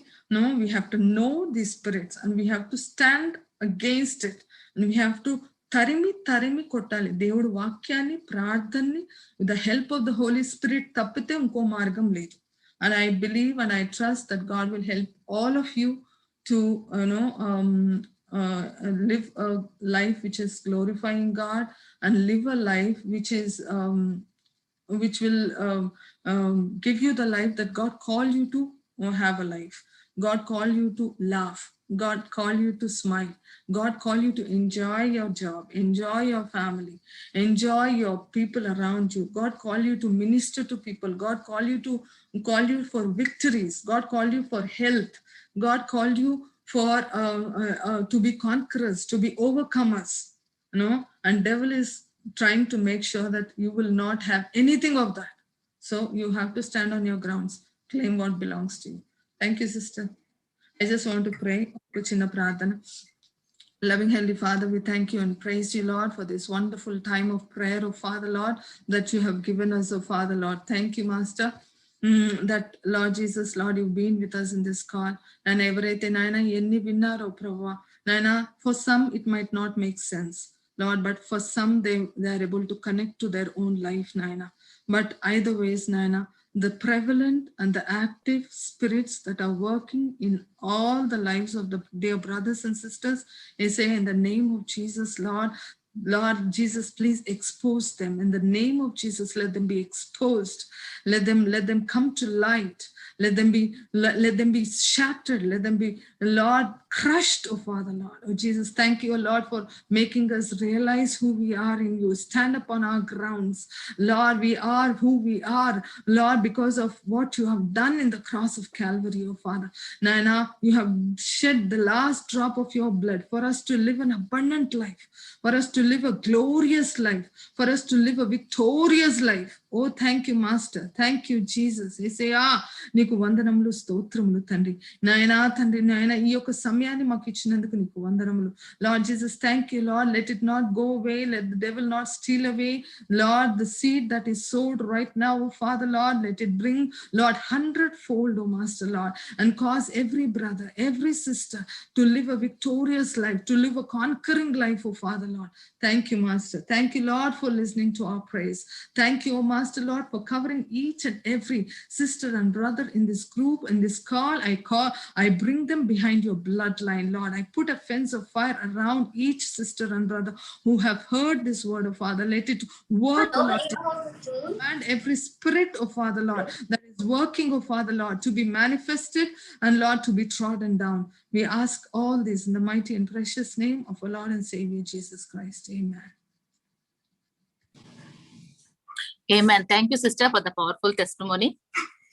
[SPEAKER 2] we have to know these spirits, and we have to stand against it, and we have to తరిమి కొట్టాలి. దేవుడు వాక్యాన్ని, ప్రార్థనని with the help of the Holy Spirit తప్పితే ఇంకో మార్గం లేదు. And I believe and I trust that God will help all of you to live a life which is glorifying God and live a life which is which will give you the life that God called you to have a life. God called you to laugh. God called you to smile. God called you to enjoy your job, enjoy your family, enjoy your people around you. God called you to minister to people. God called you for victories. God called you for health. God called you for to be conquerors, to be overcomers. And devil is trying to make sure that you will not have anything of that. So you have to stand on your grounds, claim what belongs to you. Thank you, sister. I just want to pray. Chinna pradhana. Loving Heavenly Father, we thank you and praise you, Lord, for this wonderful time of prayer, oh Father, Lord, that you have given us, oh Father, Lord. Thank you, Master, that, Lord Jesus, Lord, you've been with us in this call. And everything, Naina, yenni vinnaro Prabhu. Naina, for some, it might not make sense, Lord, but for some, they are able to connect to their own life, Naina. But either ways, Naina, the prevalent and the active spirits that are working in all the lives of the dear brothers and sisters, I say in the name of Jesus, Lord Jesus, please expose them. In the name of Jesus, let them be exposed. Let them come to light. Let them be shattered. Let them be, Lord, crushed, oh Father, Lord. Oh Jesus, thank you, Lord, for making us realize who we are in you. Stand upon our grounds. Lord, we are who we are, Lord, because of what you have done in the cross of Calvary, oh Father. Naina, you have shed the last drop of your blood for us to live an abundant life, for us to live a glorious life, for us to live a victorious life. Oh, thank you, Master. Thank you, Jesus. I say, నీకు వందనములు, స్తోత్రములు తండ్రి. నాయనా తండ్రి, నాయనా ఈ యొక్క సమయాన్ని మాకు ఇచ్చినందుకు నీకు వందనములు. Lord Jesus, thank you, Lord. Let it not go away. Let the devil not steal away, Lord, the seed that is sowed right now, oh Father, Lord. Let it bring, Lord, 100-fold, oh Master, Lord, and cause every brother, every sister to live a victorious life, to live a conquering life, oh Father, Lord. Thank you, Master. Thank you, Lord, for listening to our praise. Thank you, oh Master, Lord, for covering each and every sister and brother in this group, in this call. I bring them behind your bloodline, Lord. I put a fence of fire around each sister and brother who have heard this word, oh Father. Let it work, oh Lord. And every spirit, oh Father, Lord, that is working, oh Father, Lord, to be manifested and, Lord, to be trodden down. We ask all this in the mighty and precious name of our Lord and Savior, Jesus Christ. Amen.
[SPEAKER 1] Amen. Thank you, sister, for the powerful testimony.